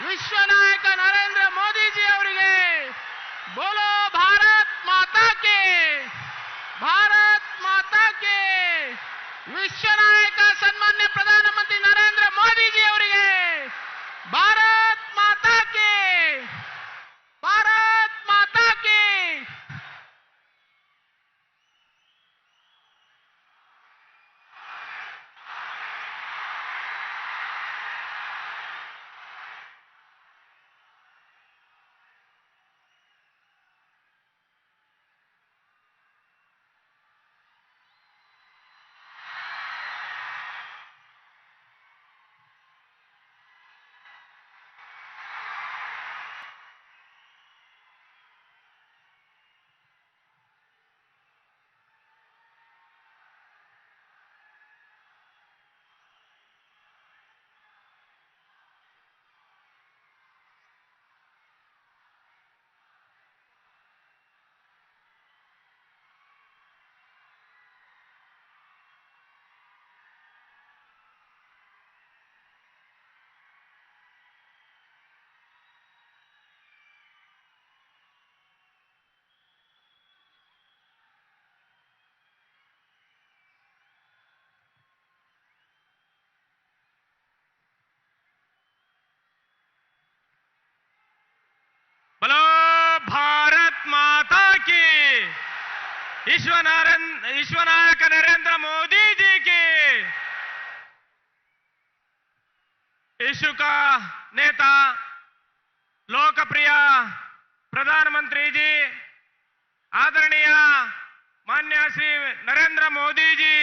ವಿಶ್ವ ನಾಯಕ ನರೇಂದ್ರ ಮೋದಿಜಿ ಅವರಿಗೆ ಬೋಲೋ ಭಾರತ್ ಮಾತಾ ಕೇ, ಭಾರತ್ ಮಾತಾ ಕೇ. ವಿಶ್ವ ನಾಯಕ ಸನ್ಮಾನ್ಯ ಪ್ರಧಾನಮಂತ್ರಿ ನರೇಂದ್ರ ಮೋದಿಜಿ ಅವರಿಗೆ ಭಾರತ್ ಮಾತಾ ಕೇ, ಭಾರತ್ ಮಾತಾ ಕೇ. बोलो भारत माता की, विश्व नायक नरेंद्र मोदी जी की, विश्व का नेता लोकप्रिय प्रधानमंत्री जी आदरणीय माननीय श्री नरेंद्र मोदी जी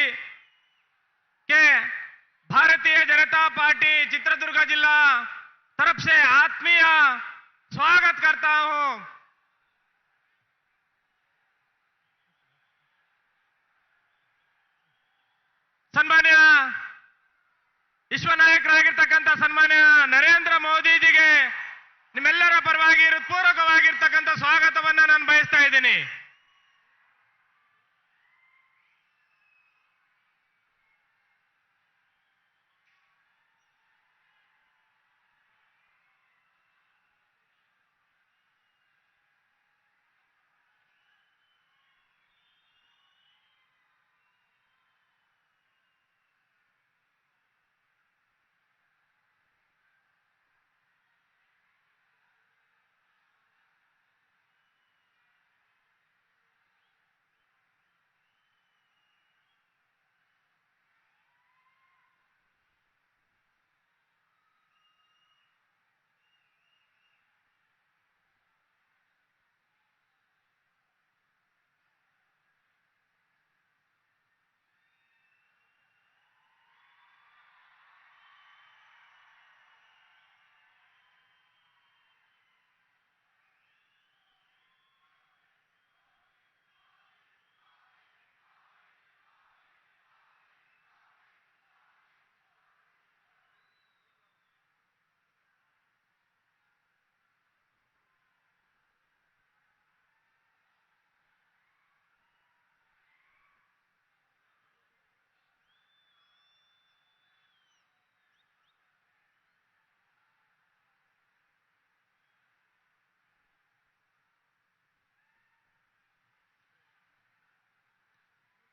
के भारतीय जनता पार्टी चित्रदुर्ग जिला तरफ से आत्मीय स्वागत करता हूं। सन्मान्य विश्व नायकरागिरतಕ್ಕಂತ सन्मान्य नरेंद्र मोदी ಜಿಗೆ ನಿಮ್ಮೆಲ್ಲರ ಪರವಾಗಿ ಹೃತ್ಪೂರ್ವಕವಾಗಿರತಕ್ಕಂತ ಸ್ವಾಗತವನ್ನ ನಾನು ಬಯಸ್ತಾ ಇದ್ದೀನಿ।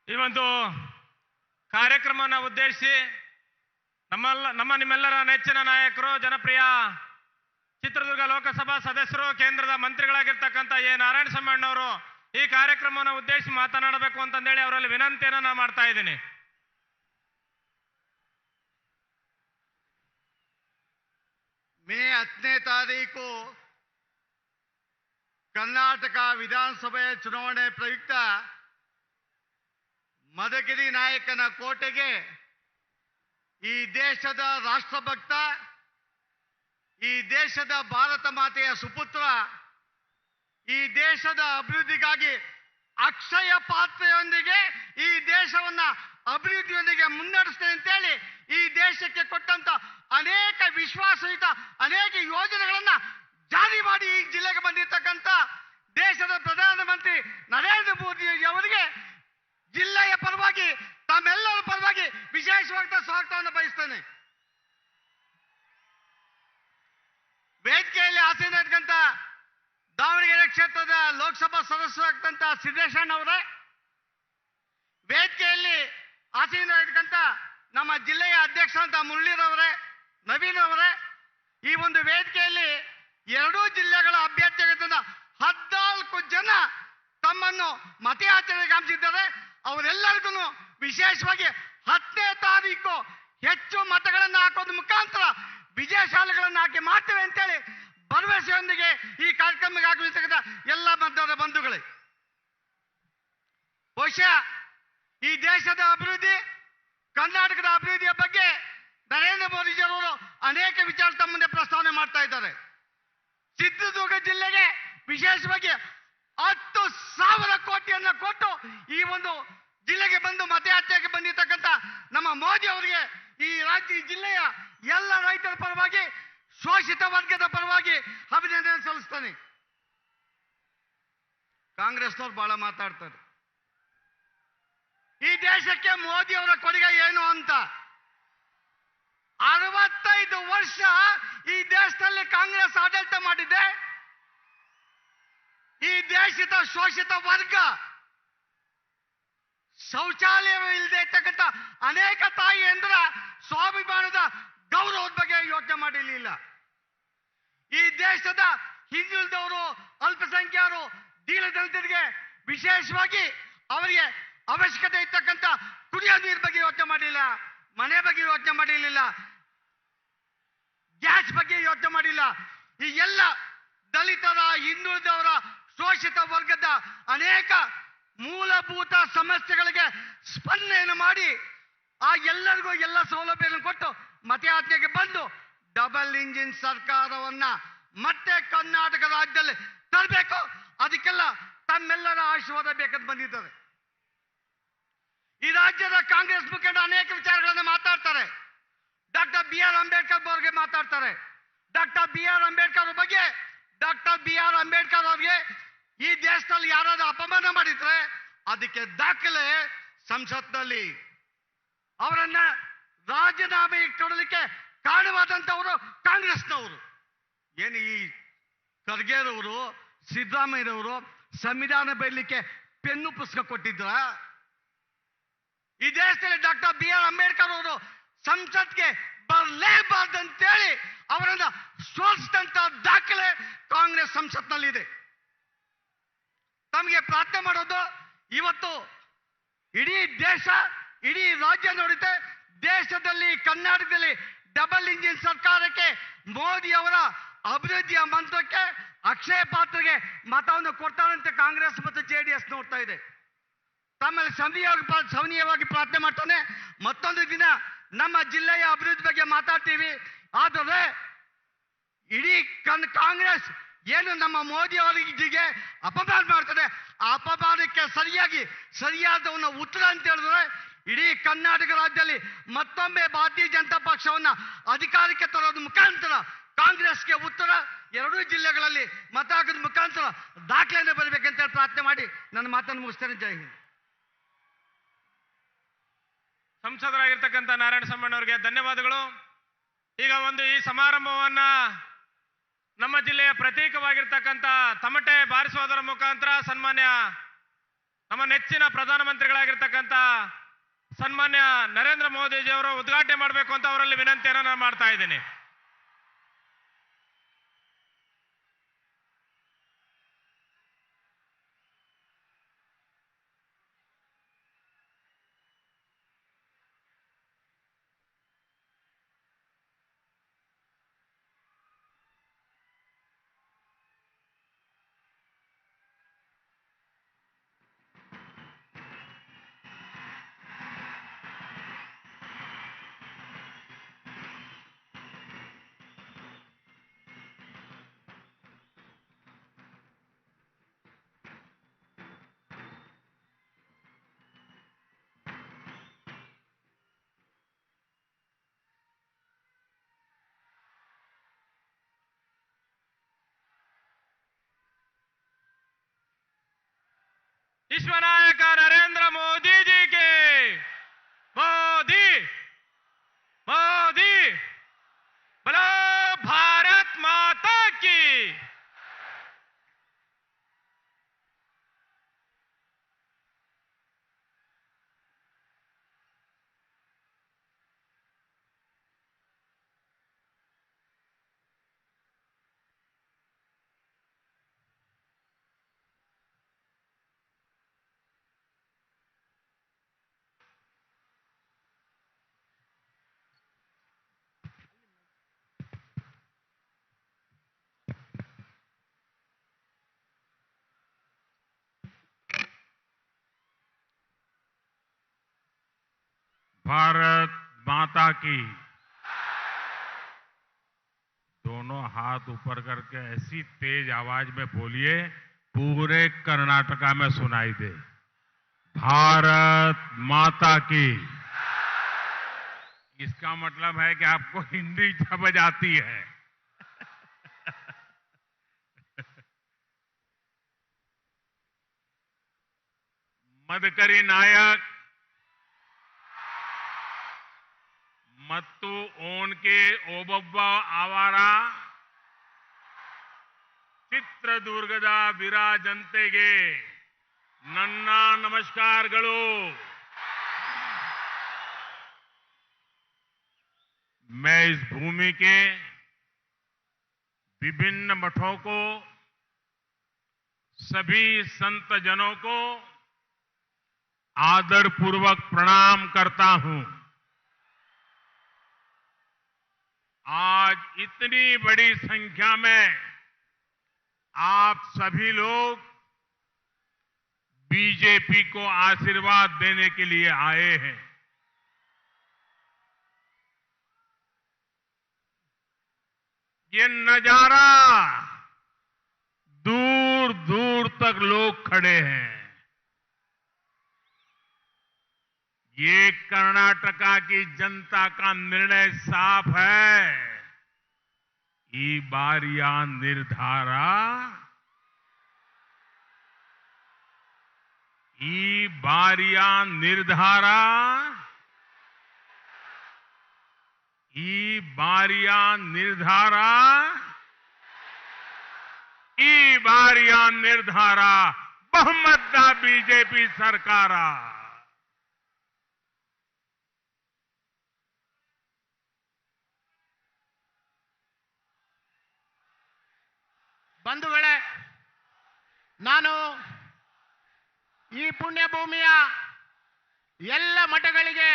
ಈ ಒಂದು ಕಾರ್ಯಕ್ರಮವನ್ನು ಉದ್ದೇಶಿಸಿ ನಮ್ಮ ನಿಮ್ಮೆಲ್ಲರ ನೆಚ್ಚಿನ ನಾಯಕರು ಜನಪ್ರಿಯ ಚಿತ್ರದುರ್ಗ ಲೋಕಸಭಾ ಸದಸ್ಯರು ಕೇಂದ್ರದ ಮಂತ್ರಿಗಳಾಗಿರ್ತಕ್ಕಂಥ ಎ ನಾರಾಯಣಸ್ವಾಮಿ ಅವರು ಈ ಕಾರ್ಯಕ್ರಮವನ್ನು ಉದ್ದೇಶಿಸಿ ಮಾತನಾಡಬೇಕು ಅಂತಂದೇಳಿ ಅವರಲ್ಲಿ ವಿನಂತಿಯನ್ನು ನಾನು ಮಾಡ್ತಾ ಇದ್ದೀನಿ। ಮೇ 10ನೇ ತಾರೀಕು ಕರ್ನಾಟಕ ವಿಧಾನಸಭೆಯ ಚುನಾವಣೆ ಪ್ರಯುಕ್ತ ಮದಗಿರಿ ನಾಯಕನ ಕೋಟೆಗೆ ಈ ದೇಶದ ರಾಷ್ಟ್ರಭಕ್ತ, ಈ ದೇಶದ ಭಾರತ ಮಾತೆಯ ಸುಪುತ್ರ, ಈ ದೇಶದ ಅಭಿವೃದ್ಧಿಗಾಗಿ ಅಕ್ಷಯ ಪಾತ್ರೆಯೊಂದಿಗೆ ಈ ದೇಶವನ್ನ ಅಭಿವೃದ್ಧಿಯೊಂದಿಗೆ ಮುನ್ನಡೆಸ್ತೇನೆ ಅಂತೇಳಿ ಈ ದೇಶಕ್ಕೆ ಕೊಟ್ಟಂತ ಅನೇಕ ವಿಶ್ವಾಸಯುತ ಅನೇಕ ಯೋಜನೆಗಳನ್ನ ಜಾರಿ ಮಾಡಿ ಈ ಜಿಲ್ಲೆಗೆ ಬಂದಿರತಕ್ಕಂತ ದೇಶದ ಪ್ರಧಾನಮಂತ್ರಿ ನರೇಂದ್ರ ಮೋದಿ ಅವರಿಗೆ ಜಿಲ್ಲೆಯ ಪರವಾಗಿ ತಮ್ಮೆಲ್ಲರ ಪರವಾಗಿ ವಿಶೇಷವಾದ ಸ್ವಾಗತವನ್ನು ಬಯಸ್ತೇನೆ। ಸದಸ್ಯರಾಗ್ತಂತ ಸಿದ್ದೇಶಣ್ಣ ಅವರೇ, ವೇದಿಕೆಯಲ್ಲಿ ಆಸೀನರಾಗಿರ್ತಕ್ಕಂಥ ನಮ್ಮ ಜಿಲ್ಲೆಯ ಅಧ್ಯಕ್ಷ ಅಂತ ಮುರಳೀರವರೇ, ನವೀನ್ ಅವರೇ, ಈ ಒಂದು ವೇದಿಕೆಯಲ್ಲಿ ಎರಡೂ ಜಿಲ್ಲೆಗಳ ಅಭ್ಯರ್ಥಿಯಾಗಿದ್ದ 14 ಜನ ತಮ್ಮನ್ನು ಮತಯಾಚನೆಗೆ ಹಮ್ಮಿಸಿದ್ದಾರೆ. ಅವರೆಲ್ಲರಿಗೂ ವಿಶೇಷವಾಗಿ 10ನೇ ತಾರೀಕು ಹೆಚ್ಚು ಮತಗಳನ್ನು ಹಾಕೋದ್ರ ಮುಖಾಂತರ ವಿಜಯಶಾಲೆಗಳನ್ನು ಹಾಕಿ ಮಾಡ್ತೇವೆ ಅಂತೇಳಿ ಭರವಸೆಯೊಂದಿಗೆ ಈ ಕಾರ್ಯಕ್ರಮಕ್ಕೆ ಆಗಮಿಸತಕ್ಕಂಥ ಎಲ್ಲ ಮತದಾರ ಬಂಧುಗಳೇ, ಬಹುಶಃ ಈ ದೇಶದ ಅಭಿವೃದ್ಧಿ, ಕರ್ನಾಟಕದ ಅಭಿವೃದ್ಧಿಯ ಬಗ್ಗೆ ನರೇಂದ್ರ ಮೋದಿಜಿಯವರು ಅನೇಕ ವಿಚಾರ ತಮ್ಮ ಮುಂದೆ ಪ್ರಸ್ತಾವನೆ ಮಾಡ್ತಾ ಇದ್ದಾರೆ. ಚಿತ್ರದುರ್ಗ ಜಿಲ್ಲೆಗೆ ವಿಶೇಷವಾಗಿ 10,000 ಕೋಟಿಯನ್ನು ಕೊಟ್ಟು ಈ ಒಂದು ಜಿಲ್ಲೆಗೆ ಬಂದು ಮತಯಾತ್ರೆಗೆ ಬಂದಿರತಕ್ಕಂಥ ನಮ್ಮ ಮೋದಿ ಅವರಿಗೆ ಈ ಜಿಲ್ಲೆಯ ಎಲ್ಲ ರೈತರ ಪರವಾಗಿ, ಶೋಷಿತ ವರ್ಗದ ಪರವಾಗಿ ಅಭಿನಂದನೆ ಸಲ್ಲಿಸ್ತಾನೆ. ಕಾಂಗ್ರೆಸ್ನವ್ರು ಬಹಳ ಮಾತಾಡ್ತಾರೆ, ಈ ದೇಶಕ್ಕೆ ಮೋದಿ ಅವರ ಕೊಡುಗೆ ಏನು ಅಂತ. 65 ವರ್ಷ ಈ ದೇಶದಲ್ಲಿ ಕಾಂಗ್ರೆಸ್ ಆಡಳಿತ ಮಾಡಿದೆ. ಈ ದೇಶದ ಶೋಷಿತ ವರ್ಗ, ಶೌಚಾಲಯ ಇಲ್ಲದೆ ಇರ್ತಕ್ಕಂಥ ಅನೇಕ ತಾಯಿಯಂದ್ರ ಸ್ವಾಭಿಮಾನದ ಗೌರವದ ಬಗ್ಗೆ ಯೋಚನೆ ಮಾಡಿರಲಿಲ್ಲ. ಈ ದೇಶದ ಹಿಂದುಳಿದವರು, ಅಲ್ಪಸಂಖ್ಯಾತರು, ದೀನದಲಿತರಿಗೆ ವಿಶೇಷವಾಗಿ ಅವರಿಗೆ ಅವಶ್ಯಕತೆ ಇರ್ತಕ್ಕಂಥ ಕುಡಿಯೋ ನೀರು ಬಗ್ಗೆ ಯೋಚನೆ ಮಾಡಲಿಲ್ಲ, ಮನೆ ಬಗ್ಗೆ ಯೋಚನೆ ಮಾಡಿರಲಿಲ್ಲ, ಗ್ಯಾಸ್ ಬಗ್ಗೆ ಯೋಚನೆ ಮಾಡಿಲ್ಲ. ಈ ಎಲ್ಲ ದಲಿತರ, ಹಿಂದುಳಿದವರ, ಶೋಷಿತ ವರ್ಗದ ಅನೇಕ ಮೂಲಭೂತ ಸಮಸ್ಯೆಗಳಿಗೆ ಸ್ಪಂದನೆಯನ್ನು ಮಾಡಿ ಆ ಎಲ್ಲರಿಗೂ ಎಲ್ಲ ಸೌಲಭ್ಯಗಳನ್ನು ಕೊಟ್ಟು ಮತಯಾಚನೆಗೆ ಬಂದು ಡಬಲ್ ಇಂಜಿನ್ ಸರ್ಕಾರವನ್ನ ಮತ್ತೆ ಕರ್ನಾಟಕ ರಾಜ್ಯದಲ್ಲಿ ತರಬೇಕು. ಅದಕ್ಕೆಲ್ಲ ತಮ್ಮೆಲ್ಲರ ಆಶೀರ್ವಾದ ಬೇಕಂತ ಬಂದಿದ್ದಾರೆ. ಈ ರಾಜ್ಯದ ಕಾಂಗ್ರೆಸ್ ಮುಖಂಡ ಅನೇಕ ವಿಚಾರಗಳನ್ನು ಮಾತಾಡ್ತಾರೆ. ಡಾಕ್ಟರ್ BR ಅಂಬೇಡ್ಕರ್ ಬಗ್ಗೆ ಮಾತಾಡ್ತಾರೆ. ಡಾಕ್ಟರ್ BR ಅಂಬೇಡ್ಕರ್ ಬಗ್ಗೆ, ಡಾಕ್ಟರ್ BR ಅಂಬೇಡ್ಕರ್ ಅವರಿಗೆ ಈ ದೇಶದಲ್ಲಿ ಯಾರಾದ್ರೂ ಅಪಮಾನ ಮಾಡಿದ್ರೆ ಅದಕ್ಕೆ ದಾಖಲೆ ಸಂಸತ್ನಲ್ಲಿ. ಅವರನ್ನ ರಾಜೀನಾಮೆ ಕೊಡಲಿಕ್ಕೆ ಕಾರಣವಾದಂತವರು ಕಾಂಗ್ರೆಸ್ನವರು. ಏನು ಈ ಖರ್ಗೆರವರು, ಸಿದ್ದರಾಮಯ್ಯರವರು ಸಂವಿಧಾನ ಬರೀಲಿಕ್ಕೆ ಪೆನ್ನು ಪುಸ್ತಕ ಕೊಟ್ಟಿದ್ರ? ಈ ದೇಶದಲ್ಲಿ ಡಾಕ್ಟರ್ BR ಅಂಬೇಡ್ಕರ್ ಅವರು ಸಂಸತ್ಗೆ ಬರಲೇಬಾರ್ದಂತೇಳಿ ಅವರನ್ನ ಸೋಲಿಸಿದಂತ ದಾಖಲೆ ಕಾಂಗ್ರೆಸ್ ಸಂಸತ್ನಲ್ಲಿದೆ. ತಮಗೆ ಪ್ರಾರ್ಥನೆ ಮಾಡೋದು, ಇವತ್ತು ಇಡೀ ದೇಶ, ಇಡೀ ರಾಜ್ಯ ನೋಡುತ್ತೆ, ದೇಶದಲ್ಲಿ ಕರ್ನಾಟಕದಲ್ಲಿ ಡಬಲ್ ಇಂಜಿನ್ ಸರ್ಕಾರಕ್ಕೆ, ಮೋದಿ ಅವರ ಅಭಿವೃದ್ಧಿಯ ಮಂತ್ರಕ್ಕೆ, ಅಕ್ಷಯ ಪಾತ್ರೆಗೆ ಮತವನ್ನು ಕೊಡ್ತಾರಂತೆ ಕಾಂಗ್ರೆಸ್ ಮತ್ತು JDS ನೋಡ್ತಾ ಇದೆ. ತಮ್ಮಲ್ಲಿ ಸವನೀಯವಾಗಿ ಪ್ರಾರ್ಥನೆ ಮಾಡ್ತಾನೆ. ಮತ್ತೊಂದು ದಿನ ನಮ್ಮ ಜಿಲ್ಲೆಯ ಅಭಿವೃದ್ಧಿ ಬಗ್ಗೆ ಮಾತಾಡ್ತೀವಿ. ಆದರೆ ಇಡೀ ಕಾಂಗ್ರೆಸ್ ಏನು ನಮ್ಮ ಮೋದಿ ಅವರಿಗೆ ಅಪಮಾನ ಮಾಡ್ತದೆ, ಆ ಅಪಮಾನಕ್ಕೆ ಸರಿಯಾದ ಉತ್ತರ ಅಂತ ಹೇಳಿದ್ರೆ ಇಡೀ ಕರ್ನಾಟಕ ರಾಜ್ಯದಲ್ಲಿ ಮತ್ತೊಮ್ಮೆ ಭಾರತೀಯ ಜನತಾ ಪಕ್ಷವನ್ನ ಅಧಿಕಾರಕ್ಕೆ ತರೋದ್ರ ಮುಖಾಂತರ ಕಾಂಗ್ರೆಸ್ಗೆ ಉತ್ತರ ಎರಡೂ ಜಿಲ್ಲೆಗಳಲ್ಲಿ ಮತ ಹಾಕೋದ್ರ ಮುಖಾಂತರ ದಾಖಲೆಯನ್ನು ಬರಬೇಕಂತ ಪ್ರಾರ್ಥನೆ ಮಾಡಿ ನನ್ನ ಮಾತನ್ನು ಮುಗಿಸ್ತೇನೆ. ಜೈ ಹಿಂದ್. ಸಂಸದರಾಗಿರ್ತಕ್ಕಂಥ ನಾರಾಯಣಸ್ವಾಮಿ ಅವರಿಗೆ ಧನ್ಯವಾದಗಳು. ಈಗ ಈ ಸಮಾರಂಭವನ್ನ ನಮ್ಮ ಜಿಲ್ಲೆಯ ಪ್ರತೀಕವಾಗಿರ್ತಕ್ಕಂಥ ತಮಟೆ ಬಾರಿಸುವುದರ ಮುಖಾಂತರ ಸನ್ಮಾನ್ಯ ನಮ್ಮ ನೆಚ್ಚಿನ ಪ್ರಧಾನಮಂತ್ರಿಗಳಾಗಿರ್ತಕ್ಕಂಥ ಸನ್ಮಾನ್ಯ ನರೇಂದ್ರ ಮೋದಿಜಿ ಅವರು ಉದ್ಘಾಟನೆ ಮಾಡಬೇಕು ಅಂತ ಅವರಲ್ಲಿ ವಿನಂತಿಯನ್ನು ನಾನು ಮಾಡ್ತಾ ಇದ್ದೀನಿ. विश्वनायक नरेंद्र मोदी जी के मोदी मोदी बोलो भारत माता की। भारत माता की। दोनों हाथ ऊपर करके ऐसी तेज आवाज में बोलिए पूरे कर्नाटका में सुनाई दे। भारत माता की। इसका मतलब है कि आपको हिंदी समझ आती है। मदकरी नायक ಮತ್ತು ಓನ್ಕೆ ಓಬವ್ವ ಅವರ ಚಿತ್ರದುರ್ಗದ ವಿರಾಜಂತೆಗೆ ನನ್ನ ನಮಸ್ಕಾರಗಳು। मैं इस भूमि के विभिन्न मठों को, सभी संत जनों को आदरपूर्वक प्रणाम करता हूं। आज इतनी बड़ी संख्या में आप सभी लोग बीजेपी को आशीर्वाद देने के लिए आए हैं। ये नजारा दूर दूर तक लोग खड़े हैं। ये कर्नाटका की जनता का निर्णय साफ है। ई बारिया निर्धारा, ई बारिया निर्धारा, ಈ ಬಾರಿಯ ನಿರ್ಧಾರ, ಈ ಬಾರಿಯ ನಿರ್ಧಾರ ಬಹುಮತದ ಬಿಜೆಪಿ ಸರ್ಕಾರ। ಬಂಧುಗಳೇ, ನಾನು ಈ ಪುಣ್ಯ ಭೂಮಿಯ ಎಲ್ಲ ಮಠಗಳಿಗೆ,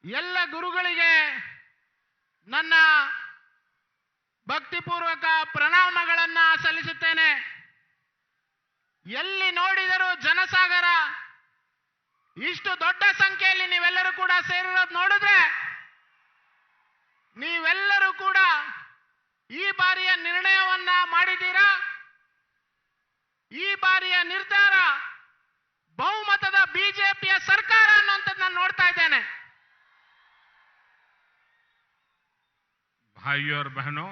ಎಲ್ಲ ಗುರುಗಳಿಗೆ ನನ್ನ ಭಕ್ತಿಪೂರ್ವಕ ಪ್ರಣಾಮಗಳನ್ನು ಸಲ್ಲಿಸುತ್ತೇನೆ। ಎಲ್ಲಿ ನೋಡಿದರೂ ಜನಸಾಗರ, ಇಷ್ಟು ದೊಡ್ಡ ಸಂಖ್ಯೆಯಲ್ಲಿ ನೀವೆಲ್ಲರೂ ಕೂಡ ಸೇರಿರೋದು ನೋಡಿದ್ರೆ, ನೀವೆಲ್ಲರೂ ಕೂಡ ಈ ಬಾರಿಯ ನಿರ್ಣಯವನ್ನ ಮಾಡಿದ್ದೀರಾ। ಈ ಬಾರಿಯ ನಿರ್ಧಾರ ಬಹುಮತದ ಬಿಜೆಪಿಯ ಸರ್ಕಾರ ಅನ್ನುವಂಥದ್ದು ನಾನು ನೋಡ್ತಾ ಇದ್ದೇನೆ। भाइयों और बहनों,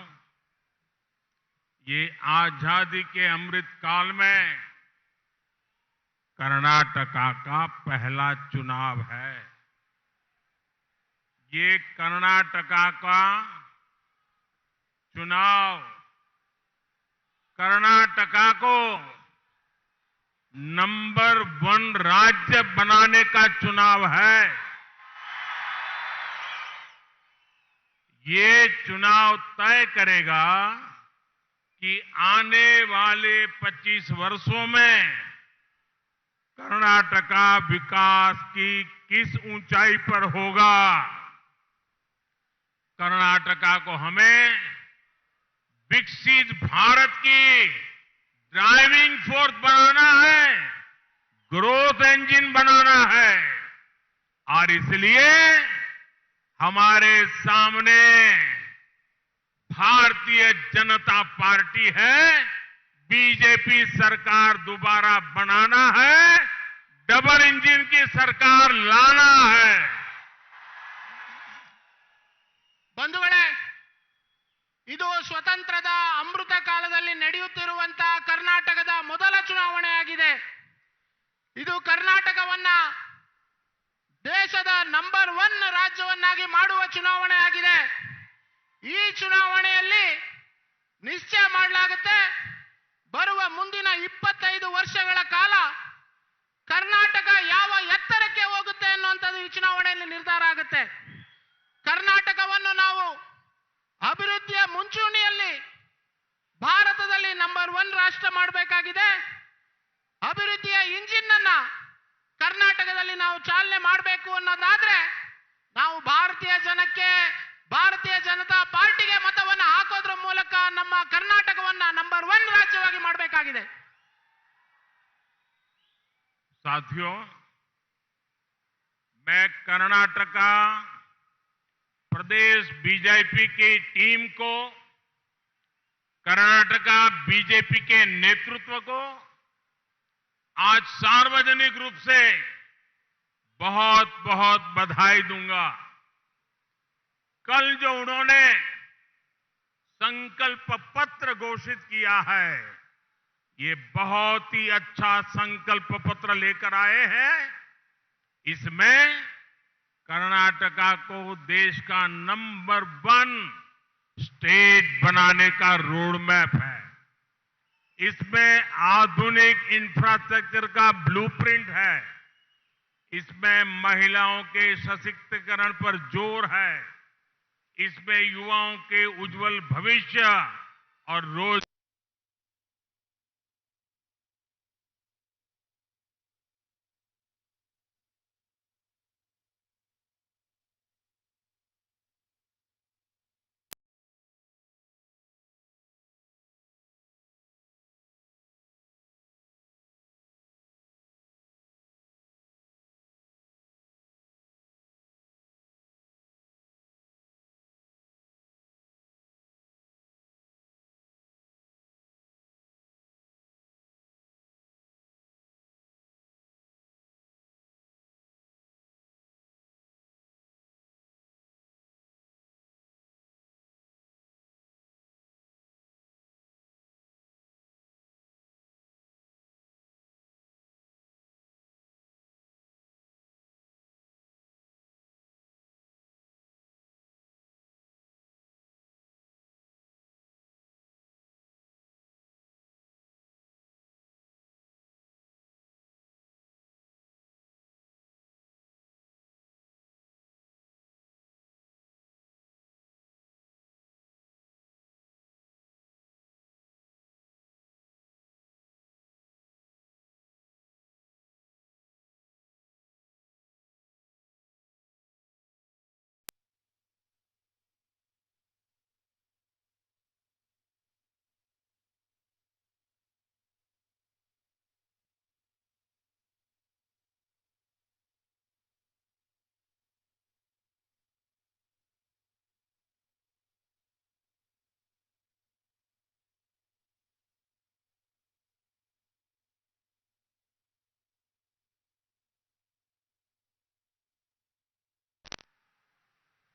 ये आजादी के अमृत काल में कर्नाटका का पहला चुनाव है। ये कर्नाटका का चुनाव कर्नाटका को नंबर 1 राज्य बनाने का चुनाव है। ये चुनाव तय करेगा कि आने वाले 25 वर्षों में कर्नाटका विकास की किस ऊंचाई पर होगा। कर्नाटका को हमें विकसित भारत की ड्राइविंग फोर्स बनाना है, ग्रोथ इंजन बनाना है। और इसलिए हमारे सामने भारतीय जनता पार्टी है। बीजेपी सरकार दोबारा बनाना है, डबल इंजन की सरकार लाना है। ಬಂಧುಗಳೇ, ಇದು ಸ್ವತಂತ್ರದ ಅಮೃತ ಕಾಲದಲ್ಲಿ ನಡೆಯುತ್ತಿರುವಂತಹ ಕರ್ನಾಟಕದ ಮೊದಲ ಚುನಾವಣೆಯಾಗಿದೆ। ಇದು ಕರ್ನಾಟಕವನ್ನ ದೇಶದ ನಂಬರ್ 1 ರಾಜ್ಯವನ್ನಾಗಿ ಮಾಡುವ ಚುನಾವಣೆ ಆಗಿದೆ। ಈ ಚುನಾವಣೆಯಲ್ಲಿ ನಿಶ್ಚಯ ಮಾಡಲಾಗುತ್ತೆ, ಬರುವ ಮುಂದಿನ 25 ವರ್ಷಗಳ ಕಾಲ ಕರ್ನಾಟಕ ಯಾವ ಎತ್ತರಕ್ಕೆ ಹೋಗುತ್ತೆ ಅನ್ನುವಂಥದ್ದು ಈ ಚುನಾವಣೆಯಲ್ಲಿ ನಿರ್ಧಾರ ಆಗುತ್ತೆ। ಕರ್ನಾಟಕವನ್ನು ನಾವು ಅಭಿವೃದ್ಧಿಯ ಮುಂಚೂಣಿಯಲ್ಲಿ ಭಾರತದಲ್ಲಿ ನಂಬರ್ 1 ರಾಷ್ಟ್ರ ಮಾಡಬೇಕಾಗಿದೆ। ಅಭಿವೃದ್ಧಿಯ ಇಂಜಿನ್ ಅನ್ನ ಕರ್ನಾಟಕದಲ್ಲಿ ನಾವು ಚಾಲನೆ ಮಾಡಬೇಕು ಅನ್ನೋದಾದ್ರೆ ನಾವು ಭಾರತೀಯ ಜನತಾ ಪಾರ್ಟಿಗೆ ಮತವನ್ನು ಹಾಕೋದ್ರ ಮೂಲಕ ನಮ್ಮ ಕರ್ನಾಟಕವನ್ನ ನಂಬರ್ 1 ರಾಜ್ಯವಾಗಿ ಮಾಡಬೇಕಾಗಿದೆ। साथियों, मैं कर्नाटका प्रदेश बीजेपी की टीम को, कर्नाटका बीजेपी के नेतृत्व को आज सार्वजनिक रूप से बहुत बहुत बधाई दूंगा। कल जो उन्होंने संकल्प पत्र घोषित किया है, ये बहुत ही अच्छा संकल्प पत्र लेकर आए हैं। इसमें कर्नाटका को देश का नंबर 1 स्टेट बनाने का रोड मैप है। इसमें आधुनिक इंफ्रास्ट्रक्चर का ब्लूप्रिंट है। इसमें महिलाओं के सशक्तिकरण पर जोर है। इसमें युवाओं के उज्जवल भविष्य और रोज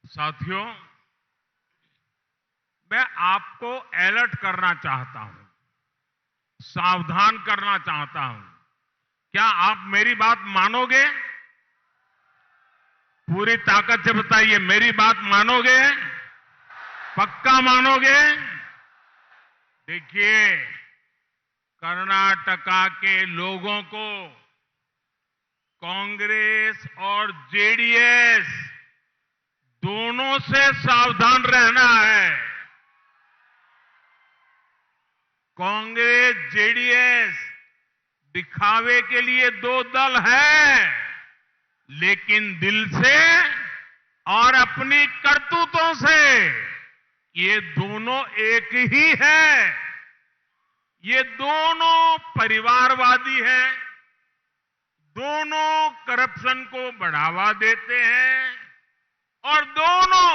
साथियों, मैं आपको अलर्ट करना चाहता हूं, सावधान करना चाहता हूं। क्या आप मेरी बात मानोगे? पूरी ताकत से बताइए, मेरी बात मानोगे? पक्का मानोगे? देखिए, कर्नाटका के लोगों को कांग्रेस और जेडीएस दोनों से सावधान रहना है। कांग्रेस जेडीएस दिखावे के लिए 2 दल है, लेकिन दिल से और अपनी करतूतों से ये दोनों एक ही है। ये दोनों परिवारवादी हैं, दोनों करप्शन को बढ़ावा देते हैं और दोनों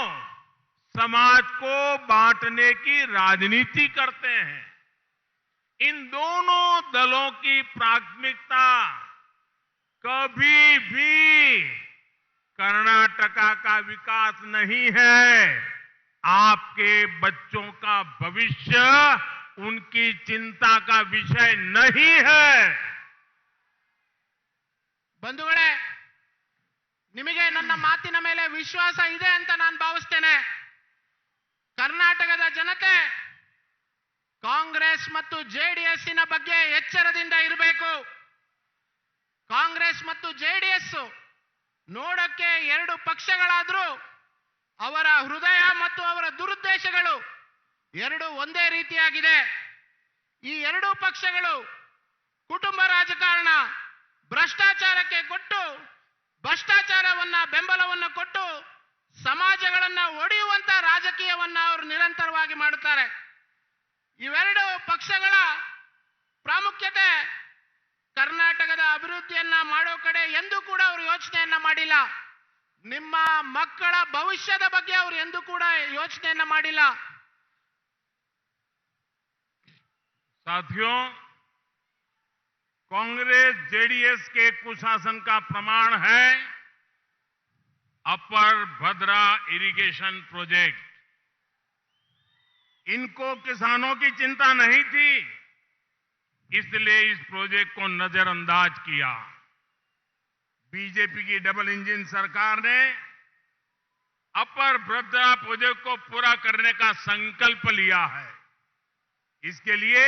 समाज को बांटने की राजनीति करते हैं। इन दोनों दलों की प्राथमिकता कभी भी कर्नाटका का विकास नहीं है। आपके बच्चों का भविष्य उनकी चिंता का विषय नहीं है। ಬಂಧುಗಳೇ, ನಿಮಗೆ ನನ್ನ ಮಾತಿನ ಮೇಲೆ ವಿಶ್ವಾಸ ಇದೆ ಅಂತ ನಾನು ಭಾವಿಸ್ತೇನೆ. ಕರ್ನಾಟಕದ ಜನತೆ ಕಾಂಗ್ರೆಸ್ ಮತ್ತು ಜೆಡಿಎಸ್ಸಿನ ಬಗ್ಗೆ ಎಚ್ಚರದಿಂದ ಇರಬೇಕು. ಕಾಂಗ್ರೆಸ್ ಮತ್ತು ಜೆಡಿಎಸ್ ನೋಡಕ್ಕೆ 2 ಪಕ್ಷಗಳಾದರೂ ಅವರ ಹೃದಯ ಮತ್ತು ಅವರ ದುರುದ್ದೇಶಗಳು 2 ಒಂದೇ ರೀತಿಯಾಗಿದೆ. ಈ 2 ಪಕ್ಷಗಳು ಕುಟುಂಬ ರಾಜಕಾರಣ, ಭ್ರಷ್ಟಾಚಾರಕ್ಕೆ ಕೊಟ್ಟು, ಭ್ರಷ್ಟಾಚಾರವನ್ನ ಬೆಂಬಲವನ್ನು ಕೊಟ್ಟು ಸಮಾಜಗಳನ್ನ ಒಡೆಯುವಂತ ರಾಜಕೀಯವನ್ನ ಅವರು ನಿರಂತರವಾಗಿ ಮಾಡುತ್ತಾರೆ. ಇವೆರಡು ಪಕ್ಷಗಳ ಪ್ರಾಮುಖ್ಯತೆ ಕರ್ನಾಟಕದ ಅಭಿವೃದ್ಧಿಯನ್ನ ಮಾಡೋ ಕಡೆ ಎಂದೂ ಕೂಡ ಅವರು ಯೋಚನೆಯನ್ನ ಮಾಡಿಲ್ಲ. ನಿಮ್ಮ ಮಕ್ಕಳ ಭವಿಷ್ಯದ ಬಗ್ಗೆ ಅವರು ಎಂದೂ ಕೂಡ ಯೋಚನೆಯನ್ನ ಮಾಡಿಲ್ಲ. साथियों, कांग्रेस जेडीएस के कुशासन का प्रमाण है अपर भद्रा इरिगेशन प्रोजेक्ट। इनको किसानों की चिंता नहीं थी, इसलिए इस प्रोजेक्ट को नजरअंदाज किया। बीजेपी की डबल इंजन सरकार ने अपर भद्रा प्रोजेक्ट को पूरा करने का संकल्प लिया है। इसके लिए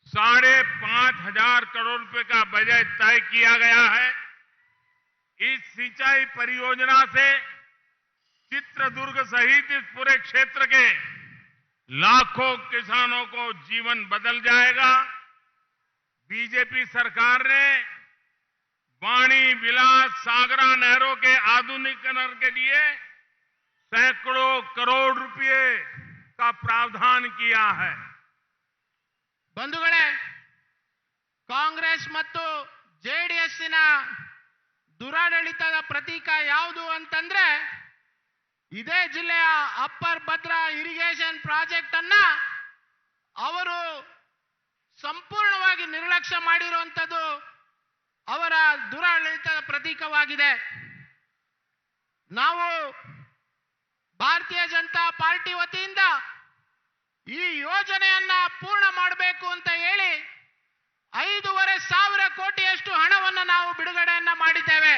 5,500 करोड़ रुपए का बजट तय किया गया है। इस सिंचाई परियोजना से चित्रदुर्ग सहित इस पूरे क्षेत्र के लाखों किसानों को जीवन बदल जाएगा। बीजेपी सरकार ने वाणी विलास सागरा नहरों के आधुनिकीकरण के लिए सैकड़ों करोड़ रुपए का प्रावधान किया है। ಬಂಧುಗಳೇ, ಕಾಂಗ್ರೆಸ್ ಮತ್ತು ಜೆಡಿಎಸ್ನ ದುರಾಡಳಿತದ ಪ್ರತೀಕ ಯಾವುದು ಅಂತಂದ್ರೆ ಇದೇ ಜಿಲ್ಲೆಯ ಅಪ್ಪರ್ ಭದ್ರಾ ಇರಿಗೇಷನ್ ಪ್ರಾಜೆಕ್ಟ್ ಅನ್ನ ಅವರು ಸಂಪೂರ್ಣವಾಗಿ ನಿರ್ಲಕ್ಷ್ಯ ಮಾಡಿರುವಂತದ್ದು ಅವರ ದುರಾಡಳಿತದ ಪ್ರತೀಕವಾಗಿದೆ. ನಾವು ಭಾರತೀಯ ಜನತಾ ಪಾರ್ಟಿ ವತಿಯಿಂದ ಈ ಯೋಜನೆಯನ್ನ ಪೂರ್ಣ ಮಾಡಬೇಕು ಅಂತ ಹೇಳಿ 5,500 ಕೋಟಿಯಷ್ಟು ಹಣವನ್ನು ನಾವು ಬಿಡುಗಡೆಯನ್ನ ಮಾಡಿದ್ದೇವೆ.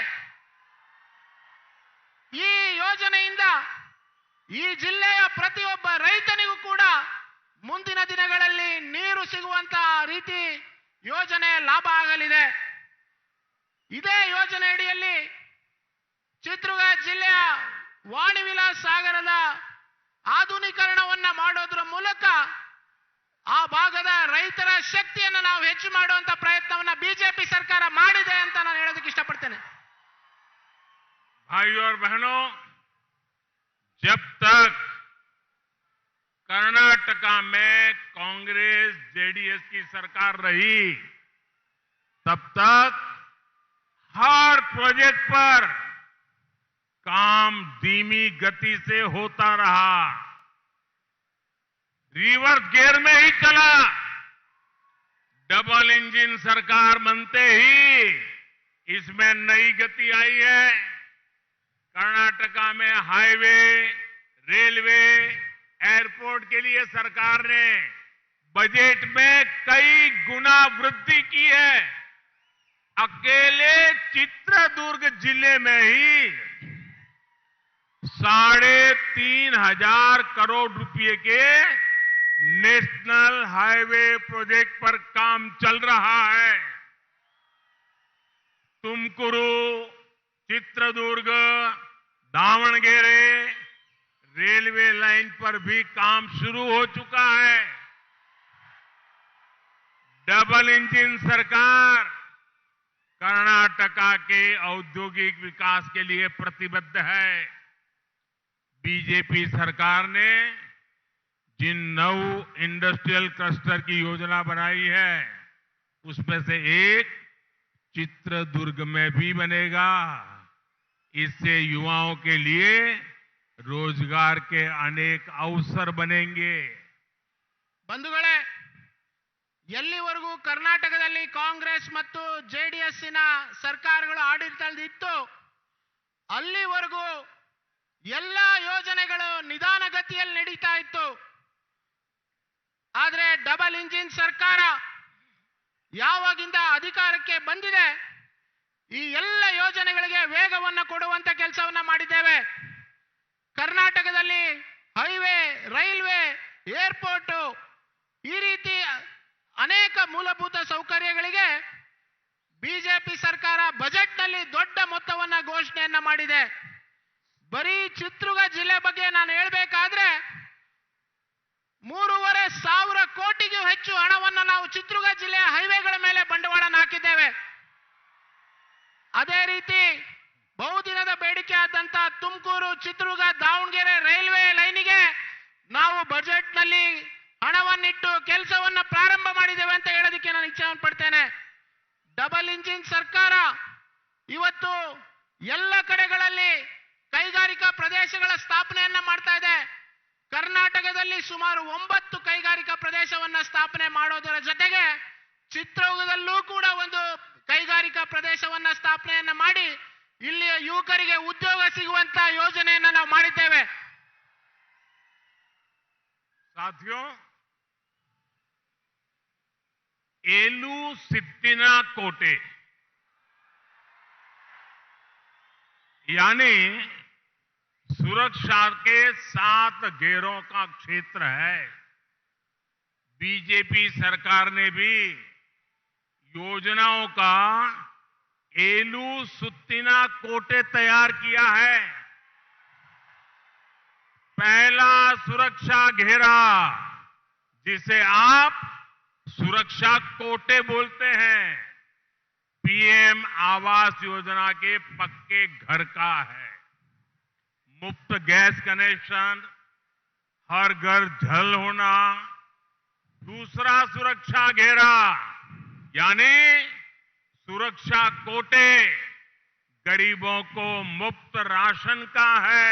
ಈ ಯೋಜನೆಯಿಂದ ಈ ಜಿಲ್ಲೆಯ ಪ್ರತಿಯೊಬ್ಬ ರೈತನಿಗೂ ಕೂಡ ಮುಂದಿನ ದಿನಗಳಲ್ಲಿ ನೀರು ಸಿಗುವಂತಹ ರೀತಿ ಯೋಜನೆ ಲಾಭ ಆಗಲಿದೆ. ಇದೇ ಯೋಜನೆ ಅಡಿಯಲ್ಲಿ ಚಿತ್ರದುರ್ಗ ಜಿಲ್ಲೆಯ ವಾಣಿ ವಿಲಾಸ್ ಸಾಗರದ ಆಧುನೀಕರಣವನ್ನ ಮಾಡೋದ್ರ ಮೂಲಕ ಆ ಭಾಗದ ರೈತರ ಶಕ್ತಿಯನ್ನು ನಾವು ಹೆಚ್ಚು ಮಾಡುವಂತ ಪ್ರಯತ್ನವನ್ನ ಬಿಜೆಪಿ ಸರ್ಕಾರ ಮಾಡಿದೆ ಅಂತ ನಾನು ಹೇಳೋದಕ್ಕೆ ಇಷ್ಟಪಡ್ತೇನೆ. भाइयों और बहनों, जब तक कर्नाटका में कांग्रेस जेडीएस की सरकार रही, तब तक हर प्रोजेक्ट पर काम धीमी गति से होता रहा, रिवर्स गियर में ही चला। डबल इंजन सरकार बनते ही इसमें नई गति आई है। कर्नाटका में हाईवे, रेलवे, एयरपोर्ट के लिए सरकार ने बजट में कई गुना वृद्धि की है। अकेले चित्रदुर्ग जिले में ही 3,500 करोड़ रुपए के नेशनल हाईवे प्रोजेक्ट पर काम चल रहा है। तुमकुरू, चित्रदुर्ग, दावणगेरे रेलवे लाइन पर भी काम शुरू हो चुका है। डबल इंजन सरकार कर्नाटका के औद्योगिक विकास के लिए प्रतिबद्ध है। बीजेपी सरकार ने जिन 9 इंडस्ट्रियल क्लस्टर की योजना बनाई है, उसमें से एक चित्रदुर्ग में भी बनेगा। इससे युवाओं के लिए रोजगार के अनेक अवसर बनेंगे। ಬಂಧುಗಳೇ, ಎಲ್ಲಿವರೆಗೂ ಕರ್ನಾಟಕದಲ್ಲಿ ಕಾಂಗ್ರೆಸ್ ಮತ್ತು ಜೆಡಿಎಸ್ನ ಸರ್ಕಾರಗಳು ಆಡಳಿತದಲ್ಲಿತ್ತು ಅಲ್ಲಿವರೆಗೂ ಎಲ್ಲ ಯೋಜನೆಗಳು ನಿಧಾನಗತಿಯಲ್ಲಿ ನಡೀತಾ ಇತ್ತು. ಆದರೆ ಡಬಲ್ ಇಂಜಿನ್ ಸರ್ಕಾರ ಯಾವಾಗಿಂದ ಅಧಿಕಾರಕ್ಕೆ ಬಂದಿದೆ, ಈ ಎಲ್ಲ ಯೋಜನೆಗಳಿಗೆ ವೇಗವನ್ನು ಕೊಡುವಂತ ಕೆಲಸವನ್ನ ಮಾಡಿದ್ದೇವೆ. ಕರ್ನಾಟಕದಲ್ಲಿ ಹೈವೇ, ರೈಲ್ವೆ, ಏರ್ಪೋರ್ಟ್ ಈ ರೀತಿ ಅನೇಕ ಮೂಲಭೂತ ಸೌಕರ್ಯಗಳಿಗೆ ಬಿಜೆಪಿ ಸರ್ಕಾರ ಬಜೆಟ್ನಲ್ಲಿ ದೊಡ್ಡ ಮೊತ್ತವನ್ನ ಘೋಷಣೆಯನ್ನ ಮಾಡಿದೆ. ಬರೀ ಚಿತ್ರದುರ್ಗ ಜಿಲ್ಲೆ ಬಗ್ಗೆ ನಾನು ಹೇಳಬೇಕಾದ್ರೆ 3,500 ಕೋಟಿಗೂ ಹೆಚ್ಚು ಹಣವನ್ನು ನಾವು ಚಿತ್ರದುರ್ಗ ಜಿಲ್ಲೆಯ ಹೈವೇಗಳ ಮೇಲೆ ಬಂಡವಾಳ ಹಾಕಿದ್ದೇವೆ. ಅದೇ ರೀತಿ ಬಹುದಿನದ ಬೇಡಿಕೆ ಆದಂತ ತುಮಕೂರು, ಚಿತ್ರದುರ್ಗ, ದಾವಣಗೆರೆ ರೈಲ್ವೆ ಲೈನಿಗೆ ನಾವು ಬಜೆಟ್ನಲ್ಲಿ ಹಣವನ್ನಿಟ್ಟು ಕೆಲಸವನ್ನ ಪ್ರಾರಂಭ ಮಾಡಿದ್ದೇವೆ ಅಂತ ಹೇಳೋದಕ್ಕೆ ನಾನು ಇಚ್ಛೆ ಪಡ್ತೇನೆ. ಡಬಲ್ ಇಂಜಿನ್ ಸರ್ಕಾರ ಇವತ್ತು ಎಲ್ಲ ಕಡೆಗಳಲ್ಲಿ ಕೈಗಾರಿಕಾ ಪ್ರದೇಶಗಳ ಸ್ಥಾಪನೆಯನ್ನ ಮಾಡ್ತಾ ಇದೆ. ಕರ್ನಾಟಕದಲ್ಲಿ ಸುಮಾರು 9 ಕೈಗಾರಿಕಾ ಪ್ರದೇಶವನ್ನ ಸ್ಥಾಪನೆ ಮಾಡೋದರ ಜೊತೆಗೆ ಚಿತ್ರದುರ್ಗದಲ್ಲೂ ಕೂಡ ಒಂದು ಕೈಗಾರಿಕಾ ಪ್ರದೇಶವನ್ನ ಸ್ಥಾಪನೆಯನ್ನ ಮಾಡಿ ಇಲ್ಲಿಯ ಯುವಕರಿಗೆ ಉದ್ಯೋಗ ಸಿಗುವಂತ ಯೋಜನೆಯನ್ನ ನಾವು ಮಾಡಿದ್ದೇವೆ. साथियों, एलू सिट्टिना कोटे यानी सुरक्षा के 7 घेरों का क्षेत्र है. बीजेपी सरकार ने भी योजनाओं का एलू सुत्तिना कोटे तैयार किया है. पहला सुरक्षा घेरा जिसे आप सुरक्षा कोटे बोलते हैं, पीएम आवास योजना के पक्के घर का है. मुफ्त गैस कनेक्शन, हर घर जल होना. दूसरा सुरक्षा घेरा यानी सुरक्षा कोटे गरीबों को मुफ्त राशन का है,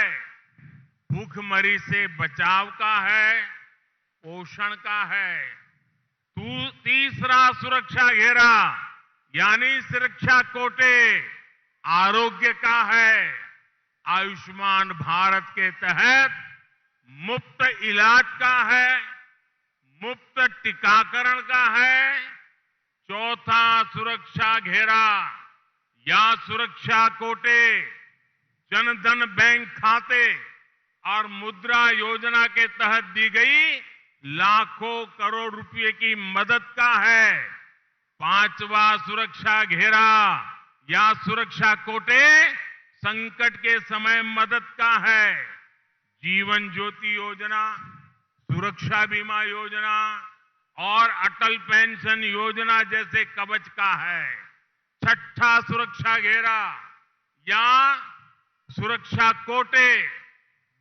भूखमरी से बचाव का है, पोषण का है. तीसरा सुरक्षा घेरा यानी सुरक्षा कोटे आरोग्य का है. आयुष्मान भारत के तहत मुफ्त इलाज का है, मुफ्त टीकाकरण का है. चौथा सुरक्षा घेरा या सुरक्षा कोटे जनधन बैंक खाते और मुद्रा योजना के तहत दी गई लाखों करोड़ रुपए की मदद का है. पांचवा सुरक्षा घेरा या सुरक्षा कोटे संकट के समय मदद का है. जीवन ज्योति योजना, सुरक्षा बीमा योजना और अटल पेंशन योजना जैसे कवच का है. छठा सुरक्षा घेरा या सुरक्षा कोटे